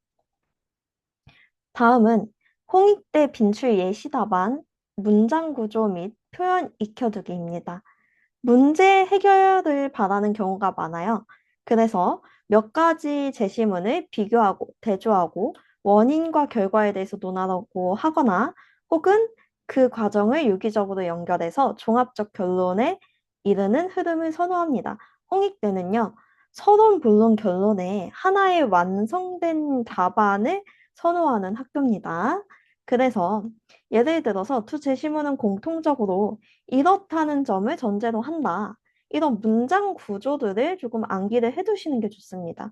[SPEAKER 1] 다음은 홍익대 빈출 예시 답안 문장 구조 및 표현 익혀두기입니다. 문제 해결을 바라는 경우가 많아요. 그래서 몇 가지 제시문을 비교하고 대조하고 원인과 결과에 대해서 논하라고 하거나 혹은 그 과정을 유기적으로 연결해서 종합적 결론에 이르는 흐름을 선호합니다. 홍익대는요, 서론, 본론, 결론에 하나의 완성된 답안을 선호하는 학교입니다. 그래서 예를 들어서 두 제시문은 공통적으로 이렇다는 점을 전제로 한다. 이런 문장 구조들을 조금 암기를 해두시는 게 좋습니다.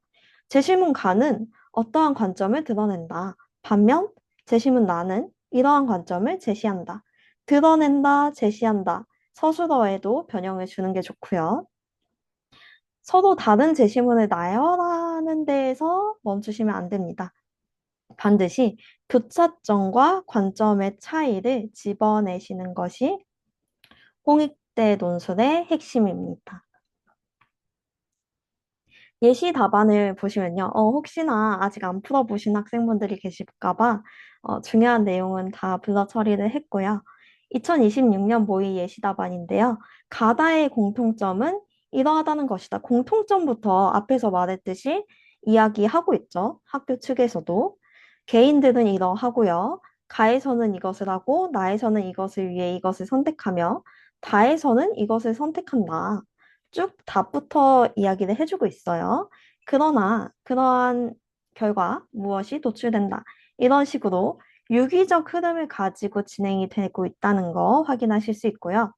[SPEAKER 1] 제시문 가는 어떠한 관점을 드러낸다. 반면 제시문 나는 이러한 관점을 제시한다. 드러낸다, 제시한다. 서술어에도 변형을 주는 게 좋고요. 서로 다른 제시문을 나열하는 데에서 멈추시면 안 됩니다. 반드시 교차점과 관점의 차이를 집어내시는 것이 홍익대 논술의 핵심입니다. 예시 답안을 보시면요. 혹시나 아직 안 풀어보신 학생분들이 계실까 봐 중요한 내용은 다 불러 처리를 했고요. 2026년 모의 예시 답안인데요. 가다의 공통점은 이러하다는 것이다. 공통점부터 앞에서 말했듯이 이야기하고 있죠. 학교 측에서도. 개인들은 이러하고요. 가에서는 이것을 하고 나에서는 이것을 위해 이것을 선택하며 다에서는 이것을 선택한다. 쭉 답부터 이야기를 해주고 있어요. 그러나 그러한 결과 무엇이 도출된다. 이런 식으로 유기적 흐름을 가지고 진행이 되고 있다는 거 확인하실 수 있고요.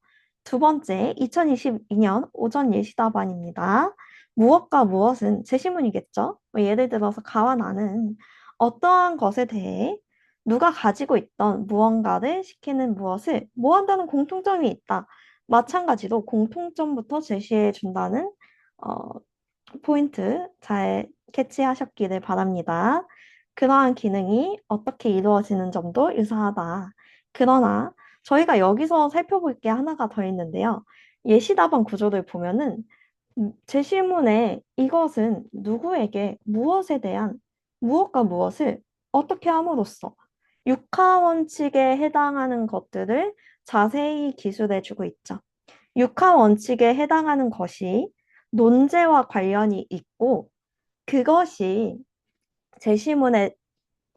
[SPEAKER 1] 두 번째, 2022년 오전 예시답안입니다. 무엇과 무엇은 제시문이겠죠? 뭐 예를 들어서 가와 나는 어떠한 것에 대해 누가 가지고 있던 무언가를 시키는 무엇을 뭐 한다는 공통점이 있다. 마찬가지로 공통점부터 제시해 준다는 어, 포인트 잘 캐치하셨기를 바랍니다. 그러한 기능이 어떻게 이루어지는 점도 유사하다. 그러나 저희가 여기서 살펴볼 게 하나가 더 있는데요. 예시답안 구조를 보면은 제시문에 이것은 누구에게 무엇에 대한 무엇과 무엇을 어떻게 함으로써 육하 원칙에 해당하는 것들을 자세히 기술해주고 있죠. 육하 원칙에 해당하는 것이 논제와 관련이 있고 그것이 제시문에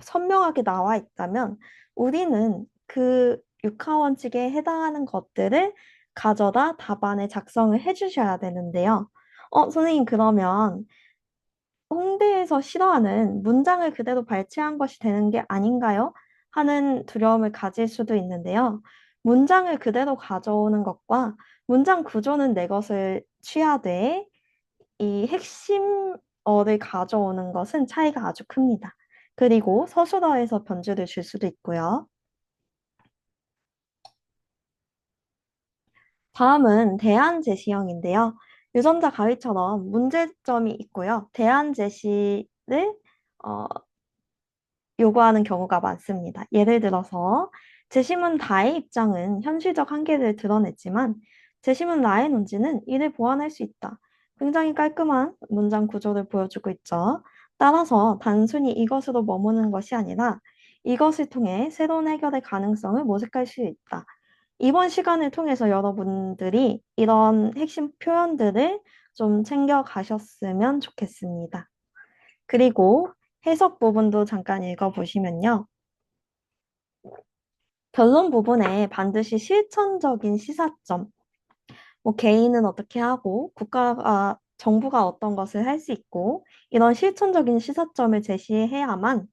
[SPEAKER 1] 선명하게 나와 있다면 우리는 그 육하 원칙에 해당하는 것들을 가져다 답안에 작성을 해주셔야 되는데요. 선생님, 그러면 홍대에서 싫어하는 문장을 그대로 발췌한 것이 되는 게 아닌가요? 하는 두려움을 가질 수도 있는데요. 문장을 그대로 가져오는 것과 문장 구조는 내 것을 취하되 이 핵심어를 가져오는 것은 차이가 아주 큽니다. 그리고 서술어에서 변주를 줄 수도 있고요. 다음은 대안 제시형인데요. 유전자 가위처럼 문제점이 있고요. 대안 제시를 어, 요구하는 경우가 많습니다. 예를 들어서 재심은 다의 입장은 현실적 한계를 드러냈지만 재심은 나의 논지는 이를 보완할 수 있다. 굉장히 깔끔한 문장 구조를 보여주고 있죠. 따라서 단순히 이것으로 머무는 것이 아니라 이것을 통해 새로운 해결의 가능성을 모색할 수 있다. 이번 시간을 통해서 여러분들이 이런 핵심 표현들을 좀 챙겨 가셨으면 좋겠습니다. 그리고 해석 부분도 잠깐 읽어보시면요. 결론 부분에 반드시 실천적인 시사점, 뭐 개인은 어떻게 하고 정부가 어떤 것을 할 수 있고 이런 실천적인 시사점을 제시해야만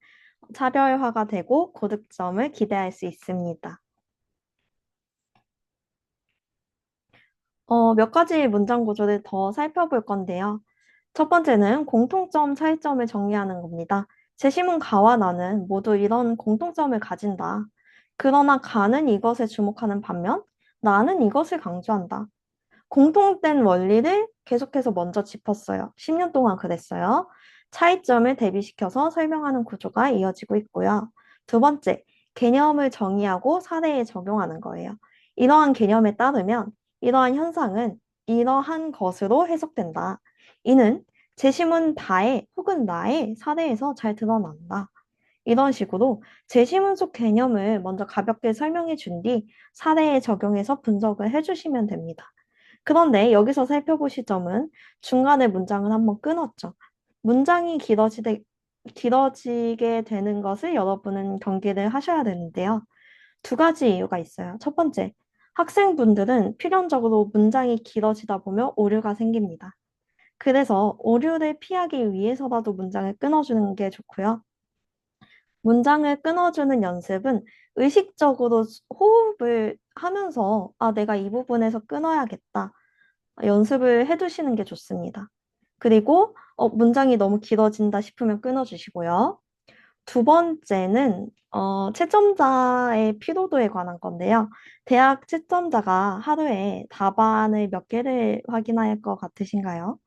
[SPEAKER 1] 차별화가 되고 고득점을 기대할 수 있습니다. 몇 가지 문장 구조를 더 살펴볼 건데요. 첫 번째는 공통점, 차이점을 정리하는 겁니다. 제시문 가와 나는 모두 이런 공통점을 가진다. 그러나 가는 이것에 주목하는 반면 나는 이것을 강조한다. 공통된 원리를 계속해서 먼저 짚었어요. 10년 동안 그랬어요. 차이점을 대비시켜서 설명하는 구조가 이어지고 있고요. 두 번째, 개념을 정의하고 사례에 적용하는 거예요. 이러한 개념에 따르면 이러한 현상은 이러한 것으로 해석된다. 이는 제시문 다의 혹은 나의 사례에서 잘 드러난다. 이런 식으로 제시문 속 개념을 먼저 가볍게 설명해 준 뒤 사례에 적용해서 분석을 해주시면 됩니다. 그런데 여기서 살펴보실 점은 중간에 문장을 한번 끊었죠. 문장이 길어지게 되는 것을 여러분은 경계를 하셔야 되는데요. 두 가지 이유가 있어요. 첫 번째, 학생분들은 필연적으로 문장이 길어지다 보면 오류가 생깁니다. 그래서 오류를 피하기 위해서라도 문장을 끊어주는 게 좋고요. 문장을 끊어주는 연습은 의식적으로 호흡을 하면서 내가 이 부분에서 끊어야겠다. 연습을 해두시는 게 좋습니다. 그리고 문장이 너무 길어진다 싶으면 끊어주시고요. 두 번째는 채점자의 피로도에 관한 건데요. 대학 채점자가 하루에 답안을 몇 개를 확인할 것 같으신가요?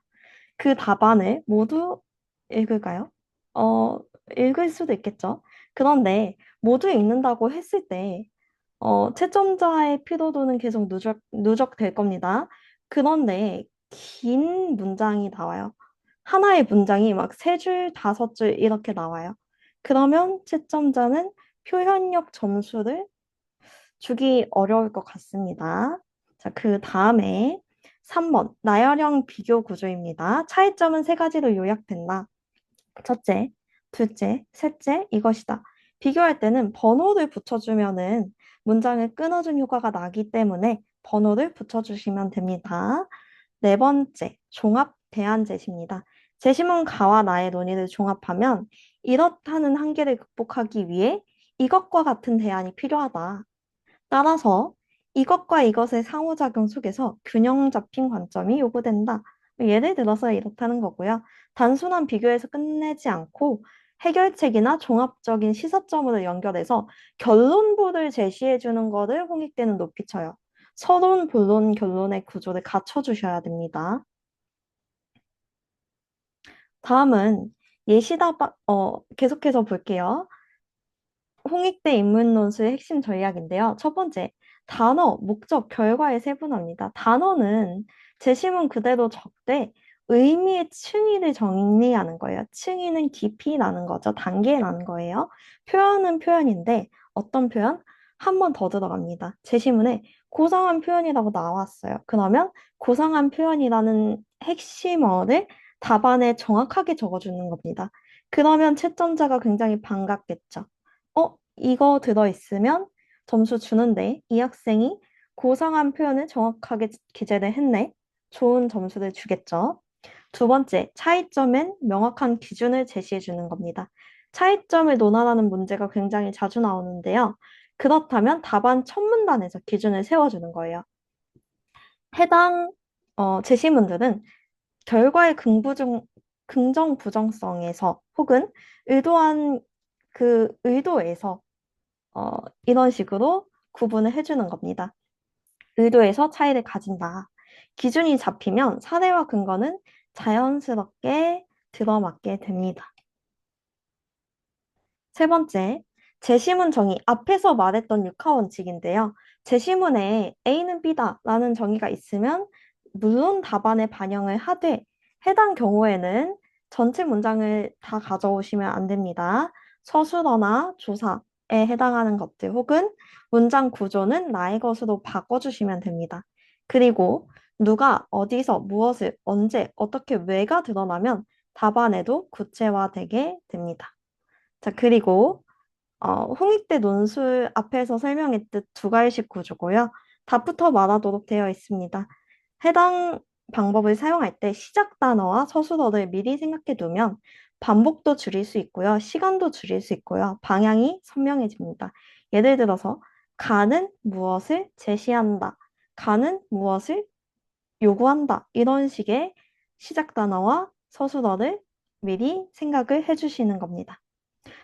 [SPEAKER 1] 그 답안을 모두 읽을까요? 어, 읽을 수도 있겠죠. 그런데 모두 읽는다고 했을 때 채점자의 피로도는 계속 누적될 겁니다. 그런데 긴 문장이 나와요. 하나의 문장이 막 세 줄, 다섯 줄 이렇게 나와요. 그러면 채점자는 표현력 점수를 주기 어려울 것 같습니다. 자, 그 다음에 3번, 나열형 비교 구조입니다. 차이점은 세 가지로 요약된다. 첫째, 둘째, 셋째, 이것이다. 비교할 때는 번호를 붙여주면은 문장을 끊어준 효과가 나기 때문에 번호를 붙여주시면 됩니다. 네 번째, 종합 대안 제시입니다. 제시문 가와 나의 논의를 종합하면 이렇다는 한계를 극복하기 위해 이것과 같은 대안이 필요하다. 따라서 이것과 이것의 상호작용 속에서 균형 잡힌 관점이 요구된다. 예를 들어서 이렇다는 거고요. 단순한 비교에서 끝내지 않고 해결책이나 종합적인 시사점으로 연결해서 결론부를 제시해 주는 것을 홍익대는 높이 쳐요. 서론, 본론, 결론의 구조를 갖춰 주셔야 됩니다. 다음은 계속해서 볼게요. 홍익대 인문론수의 핵심 전략인데요. 첫 번째, 단어, 목적, 결과의 세분화입니다. 단어는 제시문 그대로 적되 의미의 층위를 정리하는 거예요. 층위는 깊이라는 거죠. 단계라는 거예요. 표현은 표현인데 어떤 표현? 한 번 더 들어갑니다. 제시문에 고상한 표현이라고 나왔어요. 그러면 고상한 표현이라는 핵심어를 답안에 정확하게 적어주는 겁니다. 그러면 채점자가 굉장히 반갑겠죠. 이거 들어있으면 점수 주는데 이 학생이 고상한 표현을 정확하게 기재를 했네. 좋은 점수를 주겠죠. 두 번째, 차이점엔 명확한 기준을 제시해 주는 겁니다. 차이점을 논하라는 문제가 굉장히 자주 나오는데요. 그렇다면 답안 첫 문단에서 기준을 세워주는 거예요. 해당 제시문들은 결과의 긍정 부정성에서 혹은 의도한 그 의도에서 어, 이런 식으로 구분을 해주는 겁니다. 의도에서 차이를 가진다. 기준이 잡히면 사례와 근거는 자연스럽게 들어맞게 됩니다. 세 번째, 제시문 정의. 앞에서 말했던 육하원칙인데요. 제시문에 A는 B다라는 정의가 있으면 물론 답안에 반영을 하되 해당 경우에는 전체 문장을 다 가져오시면 안 됩니다. 서술어나 조사에 해당하는 것들 혹은 문장 구조는 나의 것으로 바꿔주시면 됩니다. 그리고 누가 어디서 무엇을 언제 어떻게 왜가 드러나면 답안에도 구체화되게 됩니다. 자, 그리고 홍익대 논술 앞에서 설명했듯 두 가지식 구조고요. 답부터 말하도록 되어 있습니다. 해당 방법을 사용할 때 시작 단어와 서술어를 미리 생각해 두면 반복도 줄일 수 있고요. 시간도 줄일 수 있고요. 방향이 선명해집니다. 예를 들어서 가는 무엇을 제시한다. 가는 무엇을 요구한다. 이런 식의 시작 단어와 서술어를 미리 생각을 해주시는 겁니다.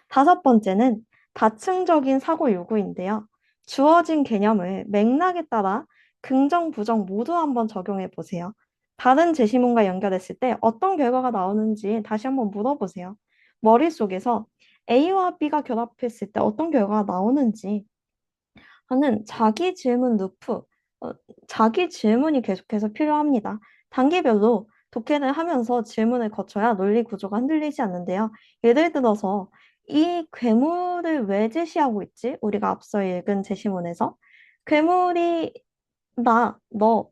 [SPEAKER 1] 다섯 번째는 다층적인 사고 요구인데요. 주어진 개념을 맥락에 따라 긍정, 부정 모두 한번 적용해 보세요. 다른 제시문과 연결했을 때 어떤 결과가 나오는지 다시 한번 물어보세요. 머릿속에서 A와 B가 결합했을 때 어떤 결과가 나오는지 하는 자기 질문 루프, 어, 자기 질문이 계속해서 필요합니다. 단계별로 독해를 하면서 질문을 거쳐야 논리 구조가 흔들리지 않는데요. 예를 들어서 이 괴물을 왜 제시하고 있지? 우리가 앞서 읽은 제시문에서 괴물이 너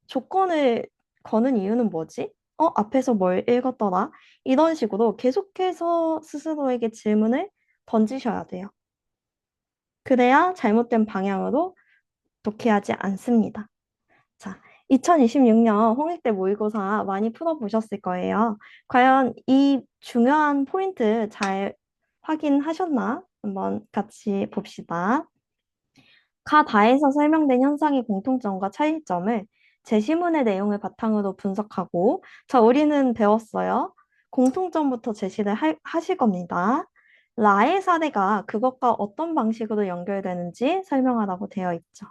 [SPEAKER 1] 조건을 거는 이유는 뭐지? 앞에서 뭘 읽었더라? 이런 식으로 계속해서 스스로에게 질문을 던지셔야 돼요. 그래야 잘못된 방향으로 독해하지 않습니다. 자, 2026년 홍익대 모의고사 많이 풀어보셨을 거예요. 과연 이 중요한 포인트 잘 확인하셨나? 한번 같이 봅시다. 가다에서 설명된 현상의 공통점과 차이점을 제시문의 내용을 바탕으로 분석하고, 자, 우리는 배웠어요. 공통점부터 제시를 하실 겁니다. 라의 사례가 그것과 어떤 방식으로 연결되는지 설명하라고 되어 있죠.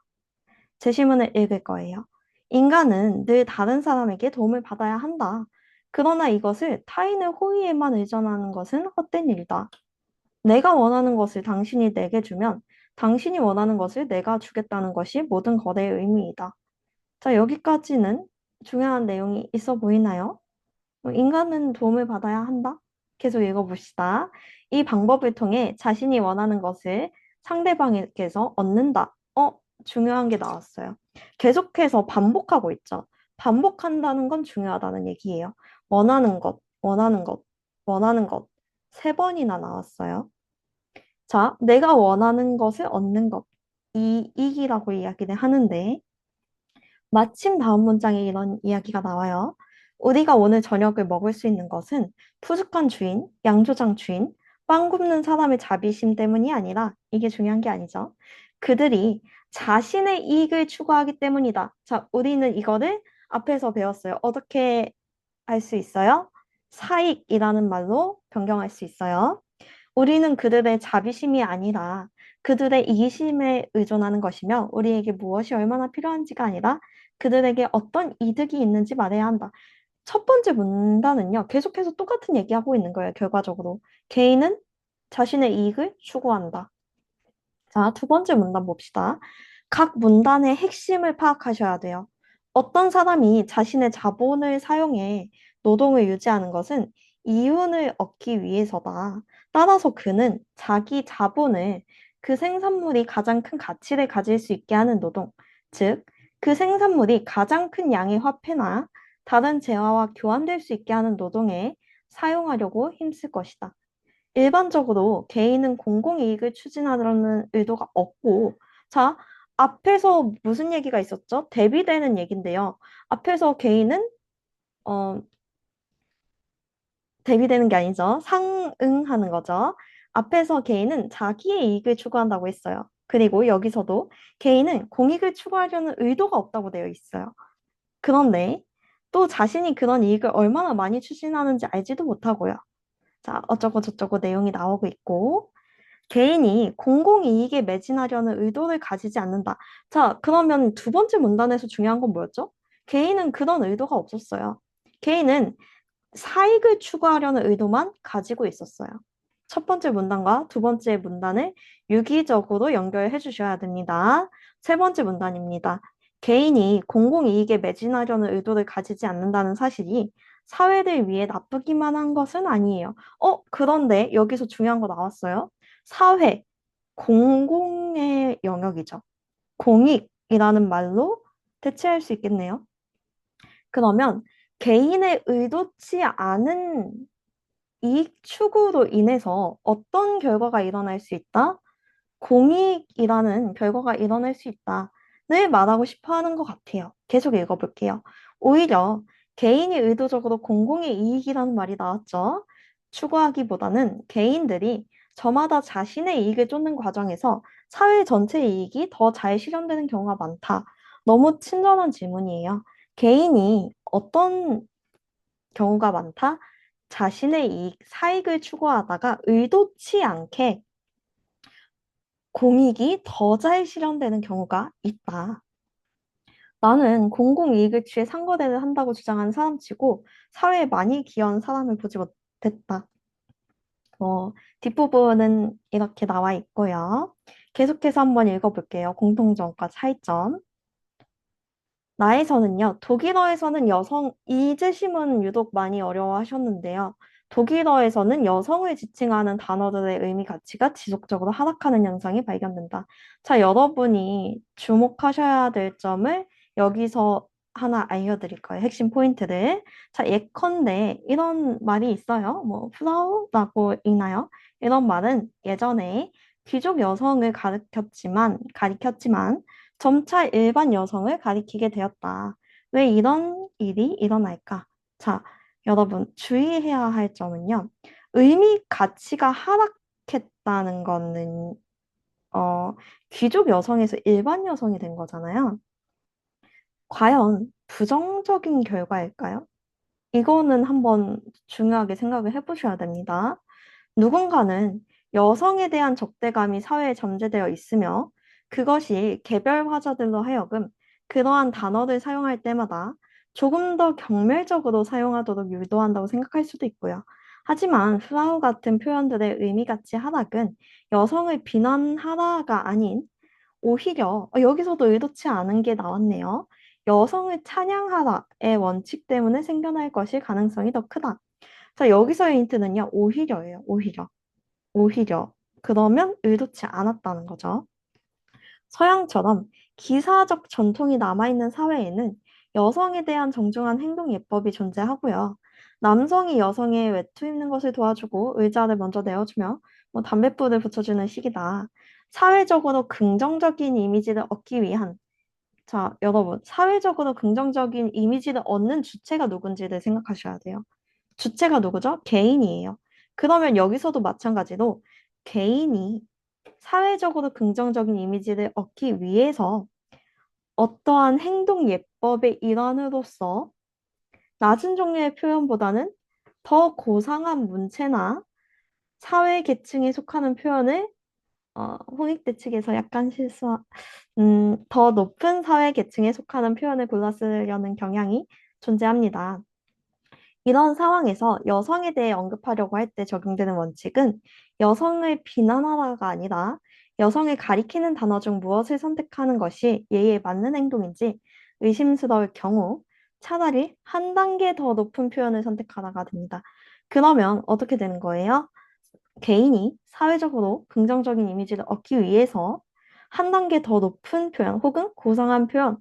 [SPEAKER 1] 제시문을 읽을 거예요. 인간은 늘 다른 사람에게 도움을 받아야 한다. 그러나 이것을 타인의 호의에만 의존하는 것은 헛된 일이다. 내가 원하는 것을 당신이 내게 주면 당신이 원하는 것을 내가 주겠다는 것이 모든 거래의 의미이다. 자, 여기까지는 중요한 내용이 있어 보이나요? 인간은 도움을 받아야 한다. 계속 읽어봅시다. 이 방법을 통해 자신이 원하는 것을 상대방에게서 얻는다. 중요한 게 나왔어요. 계속해서 반복하고 있죠. 반복한다는 건 중요하다는 얘기예요. 원하는 것, 원하는 것, 원하는 것. 세 번이나 나왔어요. 자, 내가 원하는 것을 얻는 것. 이익이라고 이야기를 하는데, 마침 다음 문장에 이런 이야기가 나와요. 우리가 오늘 저녁을 먹을 수 있는 것은 푸석한 주인, 양조장 주인, 빵 굽는 사람의 자비심 때문이 아니라 이게 중요한 게 아니죠. 그들이 자신의 이익을 추구하기 때문이다. 자, 우리는 이거를 앞에서 배웠어요. 어떻게 할 수 있어요? 사익이라는 말로 변경할 수 있어요. 우리는 그들의 자비심이 아니라 그들의 이기심에 의존하는 것이며 우리에게 무엇이 얼마나 필요한지가 아니라 그들에게 어떤 이득이 있는지 말해야 한다. 첫 번째 문단은요, 계속해서 똑같은 얘기하고 있는 거예요, 결과적으로. 개인은 자신의 이익을 추구한다. 자, 두 번째 문단 봅시다. 각 문단의 핵심을 파악하셔야 돼요. 어떤 사람이 자신의 자본을 사용해 노동을 유지하는 것은 이윤을 얻기 위해서다. 따라서 그는 자기 자본을 그 생산물이 가장 큰 가치를 가질 수 있게 하는 노동, 즉, 그 생산물이 가장 큰 양의 화폐나 다른 재화와 교환될 수 있게 하는 노동에 사용하려고 힘쓸 것이다. 일반적으로 개인은 공공이익을 추진하려는 의도가 없고, 자, 앞에서 무슨 얘기가 있었죠? 대비되는 얘긴데요. 앞에서 개인은, 어, 대비되는 게 아니죠. 상응하는 거죠. 앞에서 개인은 자기의 이익을 추구한다고 했어요. 그리고 여기서도 개인은 공익을 추구하려는 의도가 없다고 되어 있어요. 그런데 또 자신이 그런 이익을 얼마나 많이 추진하는지 알지도 못하고요. 자, 어쩌고 저쩌고 내용이 나오고 있고, 개인이 공공이익에 매진하려는 의도를 가지지 않는다. 자, 그러면 두 번째 문단에서 중요한 건 뭐였죠? 개인은 그런 의도가 없었어요. 개인은 사익을 추구하려는 의도만 가지고 있었어요. 첫 번째 문단과 두 번째 문단을 유기적으로 연결해 주셔야 됩니다. 세 번째 문단입니다. 개인이 공공이익에 매진하려는 의도를 가지지 않는다는 사실이 사회를 위해 나쁘기만 한 것은 아니에요. 그런데 여기서 중요한 거 나왔어요. 사회, 공공의 영역이죠. 공익이라는 말로 대체할 수 있겠네요. 그러면 개인의 의도치 않은 이익 추구로 인해서 어떤 결과가 일어날 수 있다? 공익이라는 결과가 일어날 수 있다를 말하고 싶어 하는 것 같아요. 계속 읽어볼게요. 오히려 개인이 의도적으로 공공의 이익이라는 말이 나왔죠. 추구하기보다는 개인들이 저마다 자신의 이익을 쫓는 과정에서 사회 전체의 이익이 더 잘 실현되는 경우가 많다. 너무 친절한 질문이에요. 개인이 어떤 경우가 많다? 자신의 이익, 사익을 추구하다가 의도치 않게 공익이 더 잘 실현되는 경우가 있다. 나는 공공이익을 취해 상거래를 한다고 주장하는 사람치고 사회에 많이 기여한 사람을 보지 못했다. 뒷부분은 이렇게 나와 있고요. 계속해서 한번 읽어볼게요. 공통점과 차이점. 나에서는요, 독일어에서는 이 제심은 유독 많이 어려워하셨는데요. 독일어에서는 여성을 지칭하는 단어들의 의미 가치가 지속적으로 하락하는 현상이 발견된다. 자, 여러분이 주목하셔야 될 점을 여기서 하나 알려드릴 거예요. 핵심 포인트를. 자, 예컨대 이런 말이 있어요. 뭐, 프라우라고 읽나요? 이런 말은 예전에 귀족 여성을 가리켰지만 점차 일반 여성을 가리키게 되었다. 왜 이런 일이 일어날까? 자, 여러분 주의해야 할 점은요. 의미 가치가 하락했다는 거는 어, 귀족 여성에서 일반 여성이 된 거잖아요. 과연 부정적인 결과일까요? 이거는 한번 중요하게 생각을 해보셔야 됩니다. 누군가는 여성에 대한 적대감이 사회에 잠재되어 있으며 그것이 개별 화자들로 하여금 그러한 단어를 사용할 때마다 조금 더 경멸적으로 사용하도록 유도한다고 생각할 수도 있고요. 하지만 프라우 같은 표현들의 의미가치 하락은 여성을 비난하다가 아닌 오히려 여기서도 의도치 않은 게 나왔네요. 여성을 찬양하라의 원칙 때문에 생겨날 것일 가능성이 더 크다. 자, 여기서의 힌트는요, 오히려예요, 오히려. 오히려. 그러면 의도치 않았다는 거죠. 서양처럼 기사적 전통이 남아있는 사회에는 여성에 대한 정중한 행동 예법이 존재하고요. 남성이 여성의 외투 입는 것을 도와주고 의자를 먼저 내어주며 뭐 담뱃불을 붙여주는 식이다. 사회적으로 긍정적인 이미지를 얻기 위한 자, 여러분, 사회적으로 긍정적인 이미지를 얻는 주체가 누군지를 생각하셔야 돼요. 주체가 누구죠? 개인이에요. 그러면 여기서도 마찬가지로 개인이 사회적으로 긍정적인 이미지를 얻기 위해서 어떠한 행동 예법의 일환으로서 낮은 종류의 표현보다는 더 고상한 문체나 사회 계층에 속하는 표현을 홍익대 측에서 약간 더 높은 사회 계층에 속하는 표현을 골라 쓰려는 경향이 존재합니다. 이런 상황에서 여성에 대해 언급하려고 할 때 적용되는 원칙은 여성을 비난하다가 아니라 여성을 가리키는 단어 중 무엇을 선택하는 것이 예의에 맞는 행동인지 의심스러울 경우 차라리 한 단계 더 높은 표현을 선택하다가 됩니다. 그러면 어떻게 되는 거예요? 개인이 사회적으로 긍정적인 이미지를 얻기 위해서 한 단계 더 높은 표현 혹은 고상한 표현을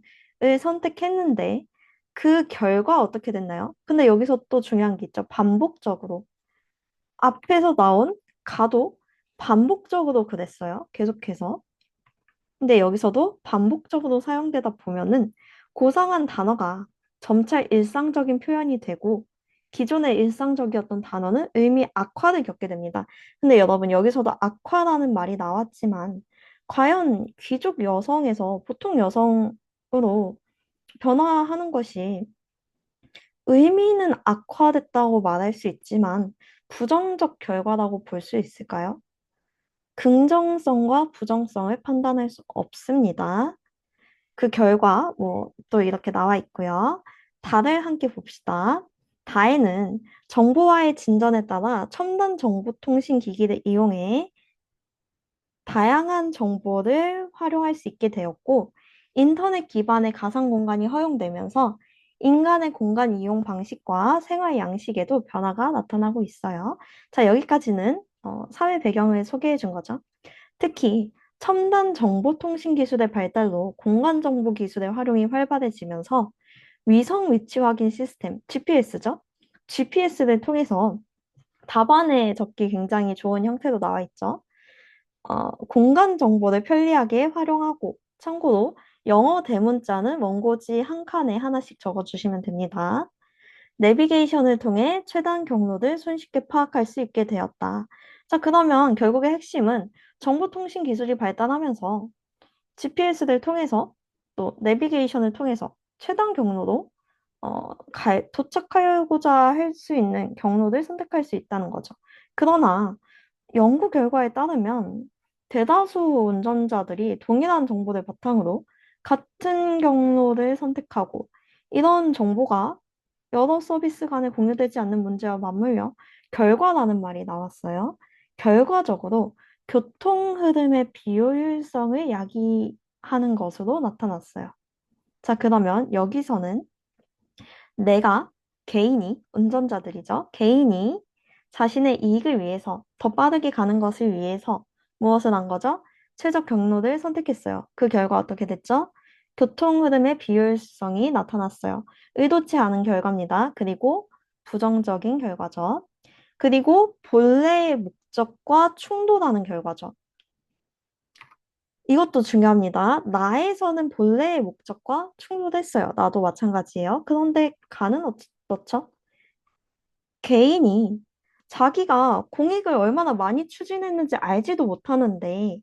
[SPEAKER 1] 선택했는데 그 결과 어떻게 됐나요? 근데 여기서 또 중요한 게 있죠. 반복적으로. 앞에서 나온 가도 반복적으로 그랬어요. 계속해서. 근데 여기서도 반복적으로 사용되다 보면은 고상한 단어가 점차 일상적인 표현이 되고 기존의 일상적이었던 단어는 의미 악화를 겪게 됩니다. 근데 여러분 여기서도 악화라는 말이 나왔지만 과연 귀족 여성에서 보통 여성으로 변화하는 것이 의미는 악화됐다고 말할 수 있지만 부정적 결과라고 볼 수 있을까요? 긍정성과 부정성을 판단할 수 없습니다. 그 결과 뭐 또 이렇게 나와 있고요. 다를 함께 봅시다. 다에는 정보화의 진전에 따라 첨단 정보통신 기기를 이용해 다양한 정보를 활용할 수 있게 되었고 인터넷 기반의 가상 공간이 허용되면서 인간의 공간 이용 방식과 생활 양식에도 변화가 나타나고 있어요. 자, 여기까지는 사회 배경을 소개해 준 거죠. 특히 첨단 정보통신 기술의 발달로 공간 정보 기술의 활용이 활발해지면서 위성 위치 확인 시스템, GPS죠. GPS를 통해서 답안에 적기 굉장히 좋은 형태로 나와 있죠. 공간 정보를 편리하게 활용하고 참고로 영어 대문자는 원고지 한 칸에 하나씩 적어주시면 됩니다. 내비게이션을 통해 최단 경로를 손쉽게 파악할 수 있게 되었다. 자, 그러면 결국의 핵심은 정보통신 기술이 발달하면서 GPS를 통해서 또 내비게이션을 통해서 최단 경로로 도착하고자 할 수 있는 경로를 선택할 수 있다는 거죠. 그러나 연구 결과에 따르면 대다수 운전자들이 동일한 정보를 바탕으로 같은 경로를 선택하고 이런 정보가 여러 서비스 간에 공유되지 않는 문제와 맞물려 결과라는 말이 나왔어요. 결과적으로 교통 흐름의 비효율성을 야기하는 것으로 나타났어요. 자, 그러면 여기서는 내가 개인이 운전자들이죠. 개인이 자신의 이익을 위해서 더 빠르게 가는 것을 위해서 무엇을 한 거죠? 최적 경로를 선택했어요. 그 결과 어떻게 됐죠? 교통 흐름의 비효율성이 나타났어요. 의도치 않은 결과입니다. 그리고 부정적인 결과죠. 그리고 본래의 목적과 충돌하는 결과죠. 이것도 중요합니다. 나에서는 본래의 목적과 충돌했어요. 나도 마찬가지예요. 그런데 가는 어떻죠? 개인이 자기가 공익을 얼마나 많이 추진했는지 알지도 못하는데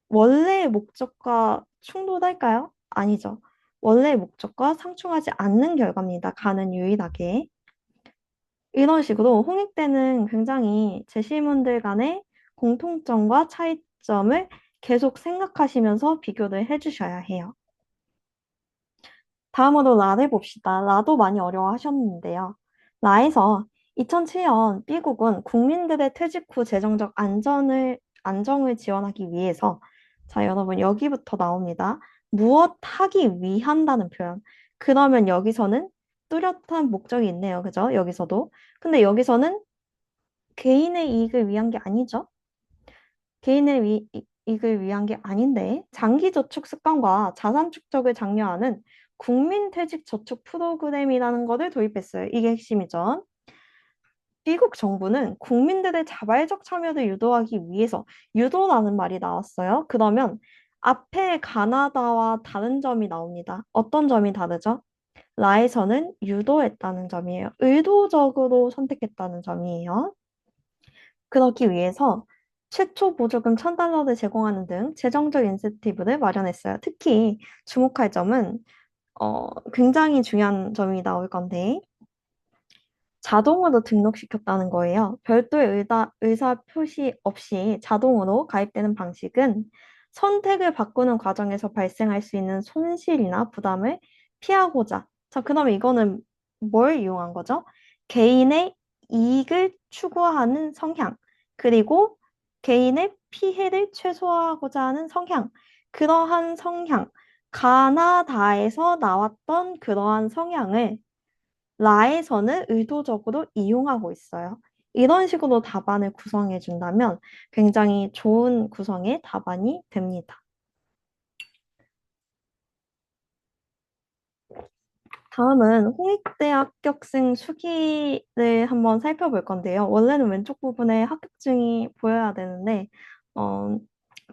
[SPEAKER 1] 원래의 목적과 충돌할까요? 아니죠. 원래의 목적과 상충하지 않는 결과입니다. 가는 유일하게. 이런 식으로 홍익대는 굉장히 제시문들 간의 공통점과 차이점을 계속 생각하시면서 비교를 해주셔야 해요. 다음으로 라를 봅시다. 라도 많이 어려워하셨는데요. 라에서 2007년 미국은 국민들의 퇴직 후 재정적 안정을 지원하기 위해서 자, 여러분 여기부터 나옵니다. 무엇 하기 위한다는 표현. 그러면 여기서는 뚜렷한 목적이 있네요. 그죠? 여기서도. 근데 여기서는 개인의 이익을 위한 게 아니죠. 개인의 이익을 위한 게 아닌데 장기 저축 습관과 자산 축적을 장려하는 국민퇴직 저축 프로그램이라는 것을 도입했어요. 이게 핵심이죠. 미국 정부는 국민들의 자발적 참여를 유도하기 위해서 유도라는 말이 나왔어요. 그러면 앞에 가나다와 다른 점이 나옵니다. 어떤 점이 다르죠? 라에서는 유도했다는 점이에요. 의도적으로 선택했다는 점이에요. 그러기 위해서 최초 보조금 1,000달러를 제공하는 등 재정적 인센티브를 마련했어요. 특히 주목할 점은 굉장히 중요한 점이 나올 건데 자동으로 등록시켰다는 거예요. 별도의 의사 표시 없이 자동으로 가입되는 방식은 선택을 바꾸는 과정에서 발생할 수 있는 손실이나 부담을 피하고자. 자, 그러면 이거는 뭘 이용한 거죠? 개인의 이익을 추구하는 성향, 그리고 개인의 피해를 최소화하고자 하는 성향, 그러한 성향, 가나다에서 나왔던 그러한 성향을 라에서는 의도적으로 이용하고 있어요. 이런 식으로 답안을 구성해 준다면 굉장히 좋은 구성의 답안이 됩니다. 다음은 홍익대 합격생 수기를 한번 살펴볼 건데요. 원래는 왼쪽 부분에 합격증이 보여야 되는데 어,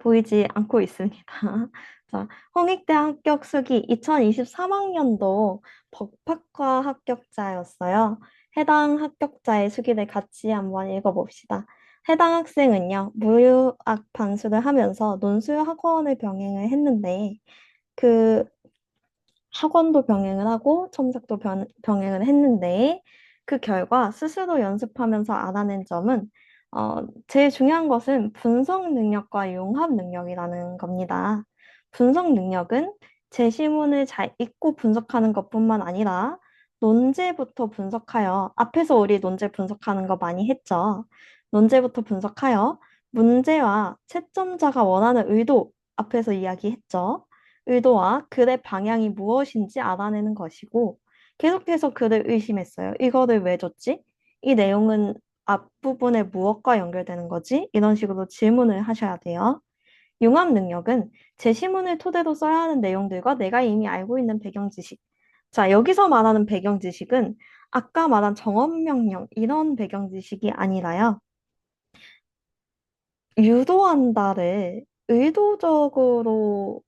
[SPEAKER 1] 보이지 않고 있습니다. 자, 홍익대 합격 수기 2023학년도 법학과 합격자였어요. 해당 합격자의 수기를 같이 한번 읽어봅시다. 해당 학생은요, 무유학 반수를 하면서 논술 학원을 병행을 했는데 그 학원도 병행을 하고 첨삭도 병행을 했는데 그 결과 스스로 연습하면서 알아낸 점은 제일 중요한 것은 분석 능력과 융합 능력이라는 겁니다. 분석 능력은 제시문을 잘 읽고 분석하는 것뿐만 아니라 논제부터 분석하여 앞에서 우리 논제 분석하는 거 많이 했죠. 논제부터 분석하여 문제와 채점자가 원하는 의도 앞에서 이야기했죠. 의도와 글의 방향이 무엇인지 알아내는 것이고 계속해서 그를 의심했어요. 이거를 왜 줬지? 이 내용은 앞부분에 무엇과 연결되는 거지? 이런 식으로 질문을 하셔야 돼요. 융합 능력은 제시문을 토대로 써야 하는 내용들과 내가 이미 알고 있는 배경 지식. 자, 여기서 말하는 배경 지식은 아까 말한 정업 명령 이런 배경 지식이 아니라요. 유도한다를 의도적으로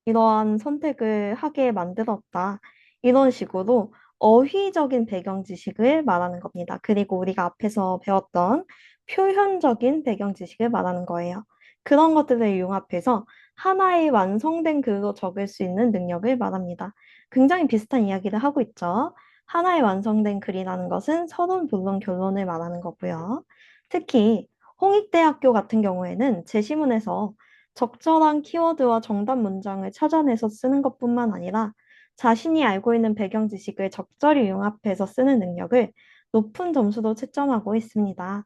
[SPEAKER 1] 이러한 선택을 하게 만들었다. 이런 식으로 어휘적인 배경 지식을 말하는 겁니다. 그리고 우리가 앞에서 배웠던 표현적인 배경 지식을 말하는 거예요. 그런 것들을 융합해서 하나의 완성된 글로 적을 수 있는 능력을 말합니다. 굉장히 비슷한 이야기를 하고 있죠. 하나의 완성된 글이라는 것은 서론, 본론, 결론을 말하는 거고요. 특히 홍익대학교 같은 경우에는 제시문에서 적절한 키워드와 정답 문장을 찾아내서 쓰는 것뿐만 아니라 자신이 알고 있는 배경 지식을 적절히 융합해서 쓰는 능력을 높은 점수로 채점하고 있습니다.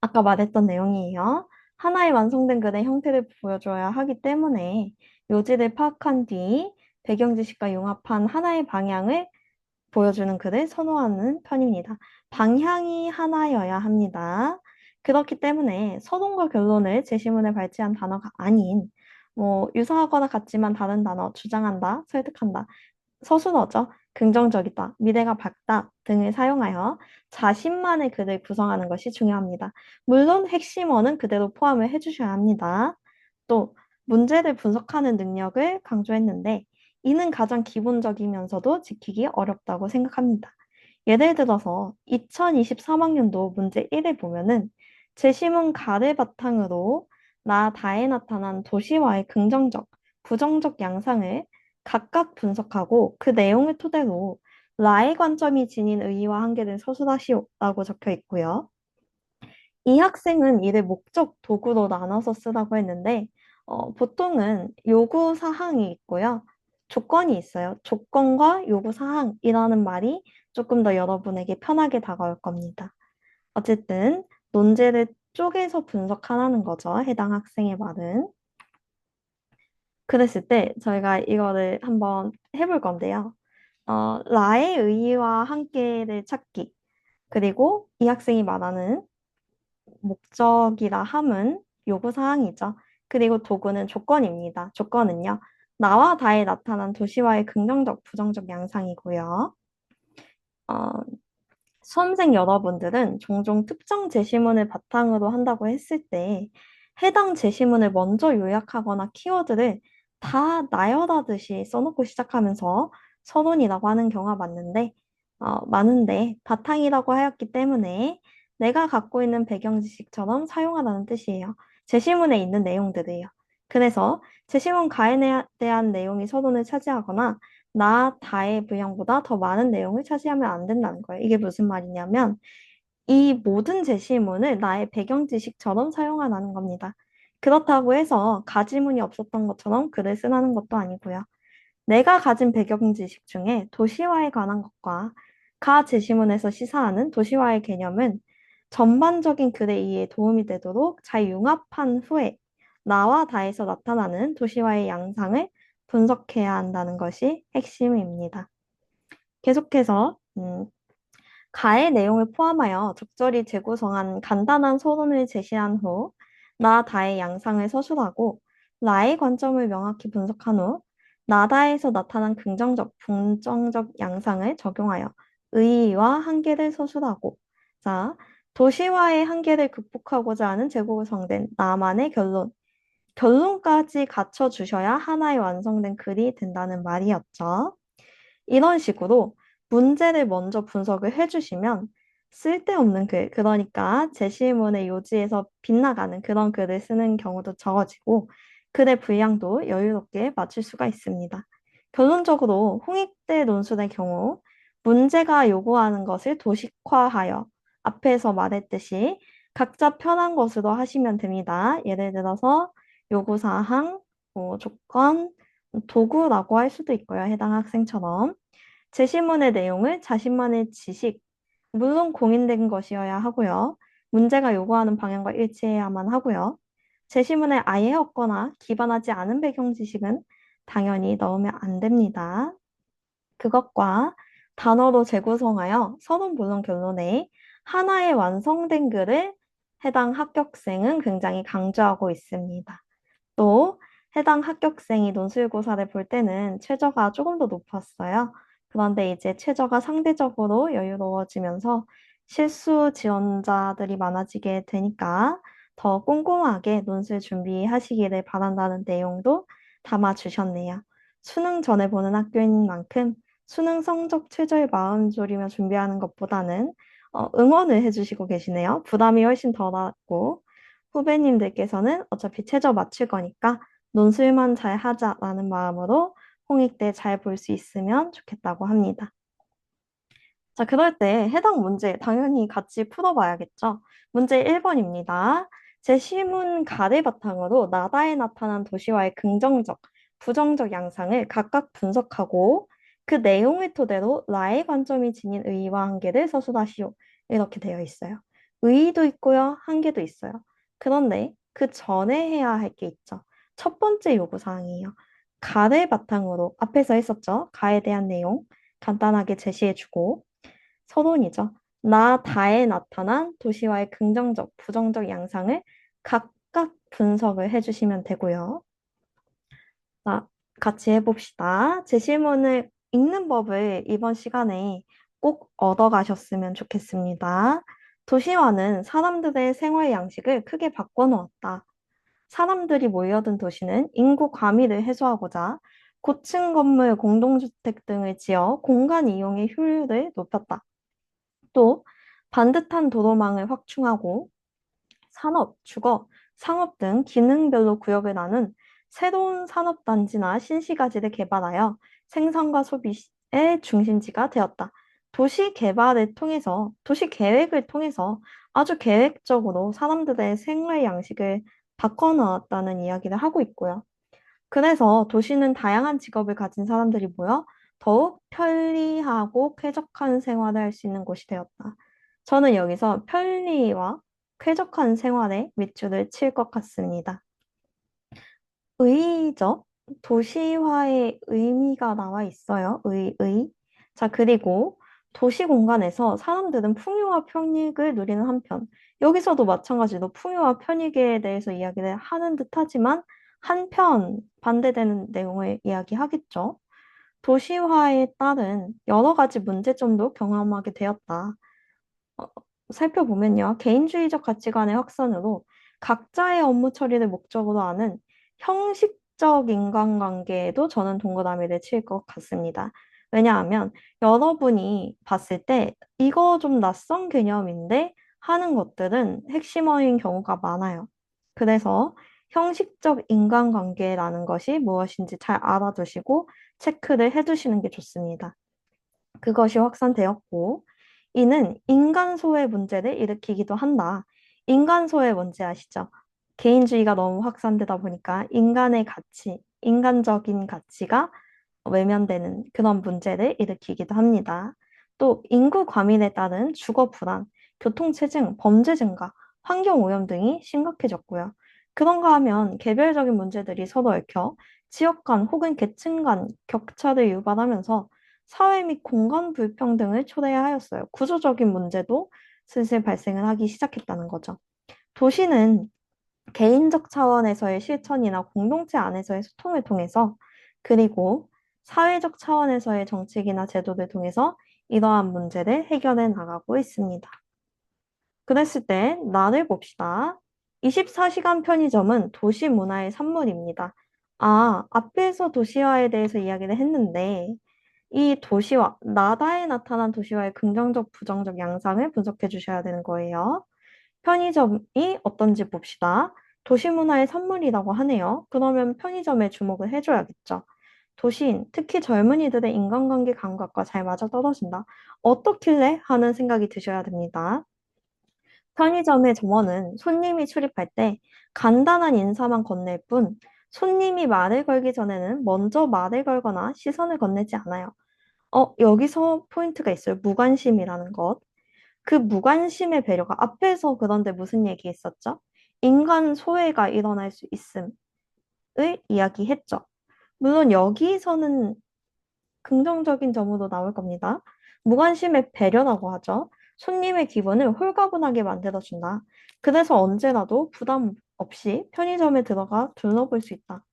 [SPEAKER 1] 아까 말했던 내용이에요. 하나의 완성된 글의 형태를 보여줘야 하기 때문에 요지를 파악한 뒤 배경 지식과 융합한 하나의 방향을 보여주는 글을 선호하는 편입니다. 방향이 하나여야 합니다. 그렇기 때문에 서론과 결론을 제시문에 발치한 단어가 아닌 유사하거나 같지만 다른 단어, 주장한다, 설득한다, 서술어죠. 긍정적이다, 미래가 밝다 등을 사용하여 자신만의 글을 구성하는 것이 중요합니다. 물론 핵심어는 그대로 포함을 해주셔야 합니다. 또 문제를 분석하는 능력을 강조했는데 이는 가장 기본적이면서도 지키기 어렵다고 생각합니다. 예를 들어서 2023학년도 문제 1에 보면은 제시문 가를 바탕으로 나 다에 나타난 도시와의 긍정적, 부정적 양상을 각각 분석하고 그 내용을 토대로 라의 관점이 지닌 의의와 한계를 서술하시오라고 적혀 있고요. 이 학생은 이를 목적, 도구로 나눠서 쓰라고 했는데 보통은 요구 사항이 있고요. 조건이 있어요. 조건과 요구 사항이라는 말이 조금 더 여러분에게 편하게 다가올 겁니다. 어쨌든 논제를 쪼개서 분석하라는 거죠. 해당 학생의 말은. 그랬을 때 저희가 이거를 한번 해볼 건데요. 라의 의의와 한계를 찾기. 그리고 이 학생이 말하는 목적이라 함은 요구사항이죠. 그리고 도구는 조건입니다. 조건은요. 나와 다에 나타난 도시와의 긍정적, 부정적 양상이고요. 어, 수험생 여러분들은 종종 특정 제시문을 바탕으로 한다고 했을 때 해당 제시문을 먼저 요약하거나 키워드를 다 나열하듯이 써놓고 시작하면서 서론이라고 하는 경우가 많은데 바탕이라고 하였기 때문에 내가 갖고 있는 배경 지식처럼 사용하라는 뜻이에요. 제시문에 있는 내용들이에요. 그래서 제시문 가에 대한 내용이 서론을 차지하거나 나, 다의 분량보다 더 많은 내용을 차지하면 안 된다는 거예요. 이게 무슨 말이냐면 이 모든 제시문을 나의 배경 지식처럼 사용하라는 겁니다. 그렇다고 해서 가지문이 없었던 것처럼 글을 쓰라는 것도 아니고요. 내가 가진 배경 지식 중에 도시화에 관한 것과 가 제시문에서 시사하는 도시화의 개념은 전반적인 글의 이해에 도움이 되도록 잘 융합한 후에 나와 다에서 나타나는 도시화의 양상을 분석해야 한다는 것이 핵심입니다. 계속해서 가의 내용을 포함하여 적절히 재구성한 간단한 서론을 제시한 후, 나, 다의 양상을 서술하고, 나의 관점을 명확히 분석한 후, 나다에서 나타난 긍정적, 부정적 양상을 적용하여 의의와 한계를 서술하고, 자, 도시화의 한계를 극복하고자 하는 재구성된 나만의 결론까지 갖춰주셔야 하나의 완성된 글이 된다는 말이었죠. 이런 식으로 문제를 먼저 분석을 해주시면 쓸데없는 글, 그러니까 제시문의 요지에서 빗나가는 그런 글을 쓰는 경우도 적어지고 글의 분량도 여유롭게 맞출 수가 있습니다. 결론적으로 홍익대 논술의 경우 문제가 요구하는 것을 도식화하여 앞에서 말했듯이 각자 편한 것으로 하시면 됩니다. 예를 들어서 요구사항, 조건, 도구라고 할 수도 있고요. 해당 학생처럼. 제시문의 내용을 자신만의 지식, 물론 공인된 것이어야 하고요. 문제가 요구하는 방향과 일치해야만 하고요. 제시문에 아예 없거나 기반하지 않은 배경 지식은 당연히 넣으면 안 됩니다. 그것과 단어로 재구성하여 서론 본론 결론에 하나의 완성된 글을 해당 합격생은 굉장히 강조하고 있습니다. 또 해당 합격생이 논술고사를 볼 때는 최저가 조금 더 높았어요. 그런데 이제 최저가 상대적으로 여유로워지면서 실수 지원자들이 많아지게 되니까 더 꼼꼼하게 논술 준비하시기를 바란다는 내용도 담아주셨네요. 수능 전에 보는 학교인 만큼 수능 성적 최저의 마음 졸이며 준비하는 것보다는 응원을 해주시고 계시네요. 부담이 훨씬 덜하고 후배님들께서는 어차피 최저 맞출 거니까 논술만 잘 하자라는 마음으로 홍익대 잘 볼 수 있으면 좋겠다고 합니다. 자, 그럴 때 해당 문제 당연히 같이 풀어봐야겠죠. 문제 1번입니다. 제시문 가를 바탕으로 나다에 나타난 도시와의 긍정적, 부정적 양상을 각각 분석하고 그 내용을 토대로 나의 관점이 지닌 의의와 한계를 서술하시오. 이렇게 되어 있어요. 의의도 있고요, 한계도 있어요. 그런데 그 전에 해야 할 게 있죠. 첫 번째 요구사항이에요. 가를 바탕으로 앞에서 했었죠. 가에 대한 내용 간단하게 제시해주고 서론이죠. 나 다에 나타난 도시와의 긍정적, 부정적 양상을 각각 분석을 해주시면 되고요. 자, 같이 해봅시다. 제시문을 읽는 법을 이번 시간에 꼭 얻어가셨으면 좋겠습니다. 도시화는 사람들의 생활 양식을 크게 바꿔놓았다. 사람들이 모여든 도시는 인구 과밀을 해소하고자 고층 건물, 공동주택 등을 지어 공간 이용의 효율을 높였다. 또 반듯한 도로망을 확충하고 산업, 주거, 상업 등 기능별로 구역을 나눈 새로운 산업단지나 신시가지를 개발하여 생산과 소비의 중심지가 되었다. 도시 개발을 통해서, 도시 계획을 통해서 아주 계획적으로 사람들의 생활 양식을 바꿔놓았다는 이야기를 하고 있고요. 그래서 도시는 다양한 직업을 가진 사람들이 모여 더욱 편리하고 쾌적한 생활을 할 수 있는 곳이 되었다. 저는 여기서 편리와 쾌적한 생활에 밑줄을 칠 것 같습니다. 의죠? 도시화의 의미가 나와 있어요. 의. 자, 그리고 도시 공간에서 사람들은 풍요와 편익을 누리는 한편, 여기서도 마찬가지로 풍요와 편익에 대해서 이야기를 하는 듯 하지만, 한편 반대되는 내용을 이야기하겠죠. 도시화에 따른 여러 가지 문제점도 경험하게 되었다. 어, 살펴보면요. 개인주의적 가치관의 확산으로 각자의 업무 처리를 목적으로 하는 형식적 인간관계에도 저는 동그라미를 칠 것 같습니다. 왜냐하면 여러분이 봤을 때 이거 좀 낯선 개념인데 하는 것들은 핵심어인 경우가 많아요. 그래서 형식적 인간관계라는 것이 무엇인지 잘 알아두시고 체크를 해두시는 게 좋습니다. 그것이 확산되었고, 이는 인간소의 문제를 일으키기도 한다. 인간소의 문제 아시죠? 개인주의가 너무 확산되다 보니까 인간의 가치, 인간적인 가치가 외면되는 그런 문제를 일으키기도 합니다. 또 인구 과민에 따른 주거 불안, 교통체증, 범죄 증가, 환경 오염 등이 심각해졌고요. 그런가 하면 개별적인 문제들이 서로 얽혀 지역 간 혹은 계층 간 격차를 유발하면서 사회 및 공간 불평등을 초래하였어요. 구조적인 문제도 슬슬 발생을 하기 시작했다는 거죠. 도시는 개인적 차원에서의 실천이나 공동체 안에서의 소통을 통해서 그리고 사회적 차원에서의 정책이나 제도를 통해서 이러한 문제를 해결해 나가고 있습니다. 그랬을 때 나를 봅시다. 24시간 편의점은 도시 문화의 산물입니다. 아, 앞에서 도시화에 대해서 이야기를 했는데 이 도시화, 나다에 나타난 도시화의 긍정적, 부정적 양상을 분석해 주셔야 되는 거예요. 편의점이 어떤지 봅시다. 도시 문화의 산물이라고 하네요. 그러면 편의점에 주목을 해줘야겠죠. 도시인, 특히 젊은이들의 인간관계 감각과 잘 맞아떨어진다. 어떻길래 하는 생각이 드셔야 됩니다. 편의점의 점원은 손님이 출입할 때 간단한 인사만 건넬 뿐 손님이 말을 걸기 전에는 먼저 말을 걸거나 시선을 건네지 않아요. 여기서 포인트가 있어요. 무관심이라는 것. 그 무관심의 배려가 앞에서 그런데 무슨 얘기 했었죠? 인간 소외가 일어날 수 있음을 이야기했죠. 물론 여기서는 긍정적인 점으로 나올 겁니다. 무관심의 배려라고 하죠. 손님의 기분을 홀가분하게 만들어준다. 그래서 언제라도 부담 없이 편의점에 들어가 둘러볼 수 있다.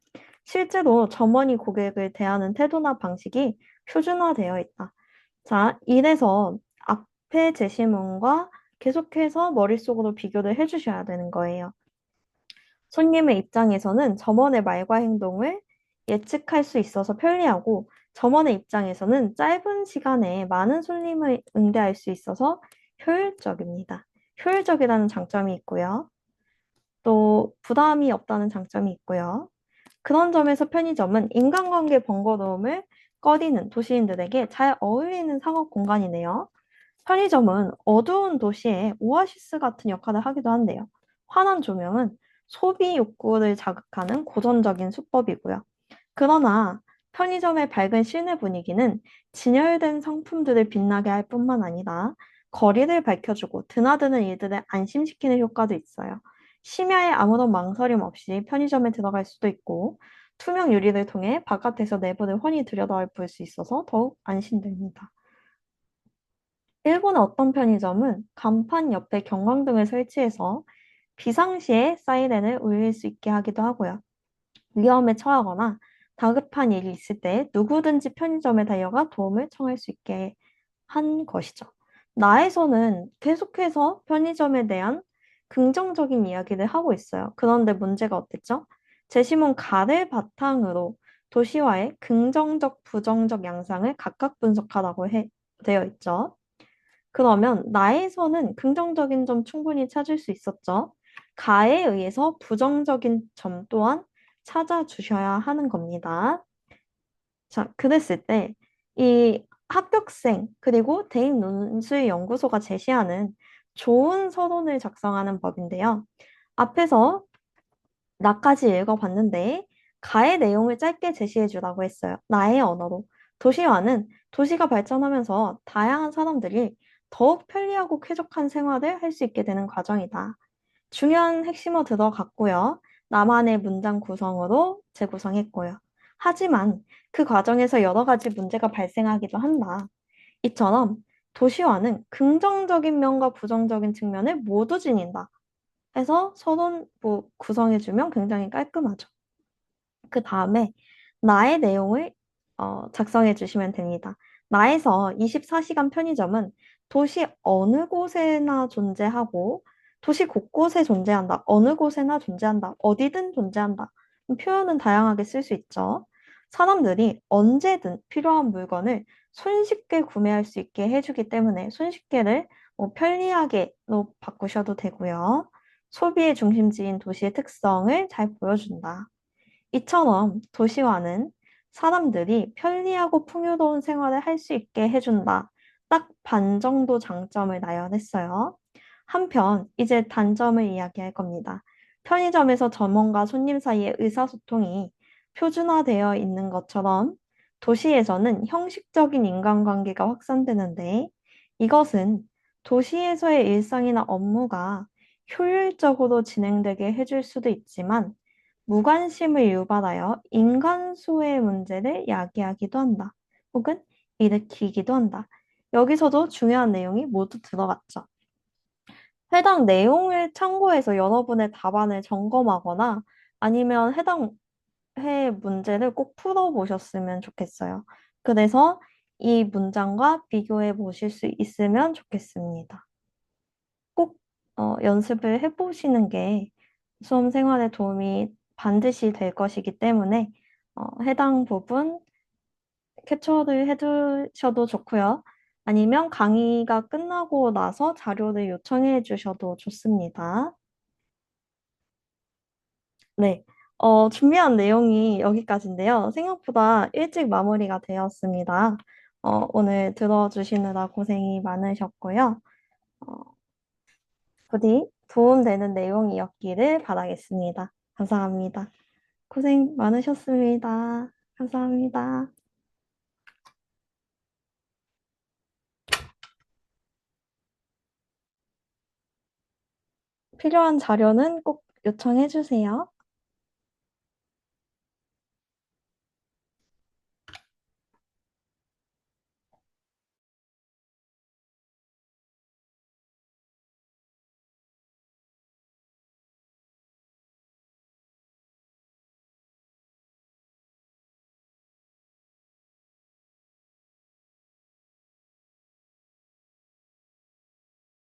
[SPEAKER 1] 실제로 점원이 고객을 대하는 태도나 방식이 표준화되어 있다. 자, 이래서 앞에 제시문과 계속해서 머릿속으로 비교를 해주셔야 되는 거예요. 손님의 입장에서는 점원의 말과 행동을 예측할 수 있어서 편리하고 점원의 입장에서는 짧은 시간에 많은 손님을 응대할 수 있어서 효율적입니다. 효율적이라는 장점이 있고요. 또 부담이 없다는 장점이 있고요. 그런 점에서 편의점은 인간관계 번거로움을 꺼리는 도시인들에게 잘 어울리는 상업 공간이네요. 편의점은 어두운 도시의 오아시스 같은 역할을 하기도 한데요. 환한 조명은 소비 욕구를 자극하는 고전적인 수법이고요. 그러나 편의점의 밝은 실내 분위기는 진열된 상품들을 빛나게 할 뿐만 아니라 거리를 밝혀주고 드나드는 이들을 안심시키는 효과도 있어요. 심야에 아무런 망설임 없이 편의점에 들어갈 수도 있고 투명 유리를 통해 바깥에서 내부를 훤히 들여다볼 수 있어서 더욱 안심됩니다. 일본의 어떤 편의점은 간판 옆에 경광등을 설치해서 비상시에 사이렌을 울릴 수 있게 하기도 하고요. 위험에 처하거나 다급한 일이 있을 때 누구든지 편의점에 달려가 도움을 청할 수 있게 한 것이죠. 나에서는 계속해서 편의점에 대한 긍정적인 이야기를 하고 있어요. 그런데 문제가 어땠죠? 제시문 가를 바탕으로 도시화의 긍정적, 부정적 양상을 각각 분석하라고 되어 있죠. 그러면 나에서는 긍정적인 점 충분히 찾을 수 있었죠. 가에 의해서 부정적인 점 또한 찾아주셔야 하는 겁니다. 자, 그랬을 때, 이 합격생, 그리고 대인 논술 연구소가 제시하는 좋은 서론을 작성하는 법인데요. 앞에서 나까지 읽어봤는데, 가의 내용을 짧게 제시해 주라고 했어요. 나의 언어로. 도시화는 도시가 발전하면서 다양한 사람들이 더욱 편리하고 쾌적한 생활을 할 수 있게 되는 과정이다. 중요한 핵심어 들어갔고요. 나만의 문장 구성으로 재구성했고요. 하지만 그 과정에서 여러 가지 문제가 발생하기도 한다. 이처럼 도시화는 긍정적인 면과 부정적인 측면을 모두 지닌다. 해서 서론 구성해주면 굉장히 깔끔하죠. 그 다음에 나의 내용을 작성해 주시면 됩니다. 나에서 24시간 편의점은 도시 어느 곳에나 존재하고 도시 곳곳에 존재한다. 어느 곳에나 존재한다. 어디든 존재한다. 표현은 다양하게 쓸 수 있죠. 사람들이 언제든 필요한 물건을 손쉽게 구매할 수 있게 해주기 때문에 손쉽게를 편리하게로 바꾸셔도 되고요. 소비의 중심지인 도시의 특성을 잘 보여준다. 이처럼 도시화는 사람들이 편리하고 풍요로운 생활을 할 수 있게 해준다. 딱 반 정도 장점을 나열했어요. 한편, 이제 단점을 이야기할 겁니다. 편의점에서 점원과 손님 사이의 의사소통이 표준화되어 있는 것처럼 도시에서는 형식적인 인간관계가 확산되는데 이것은 도시에서의 일상이나 업무가 효율적으로 진행되게 해줄 수도 있지만 무관심을 유발하여 인간 소외 문제를 야기하기도 한다. 혹은 일으키기도 한다. 여기서도 중요한 내용이 모두 들어갔죠. 해당 내용을 참고해서 여러분의 답안을 점검하거나 아니면 해당 해 문제를 꼭 풀어보셨으면 좋겠어요. 그래서 이 문장과 비교해 보실 수 있으면 좋겠습니다. 꼭 연습을 해보시는 게 수험 생활에 도움이 반드시 될 것이기 때문에 해당 부분 캡처를 해두셔도 좋고요. 아니면 강의가 끝나고 나서 자료를 요청해 주셔도 좋습니다. 네. 준비한 내용이 여기까지인데요. 생각보다 일찍 마무리가 되었습니다. 오늘 들어주시느라 고생이 많으셨고요. 어, 부디 도움되는 내용이었기를 바라겠습니다. 감사합니다. 고생 많으셨습니다. 감사합니다. 필요한 자료는 꼭 요청해 주세요.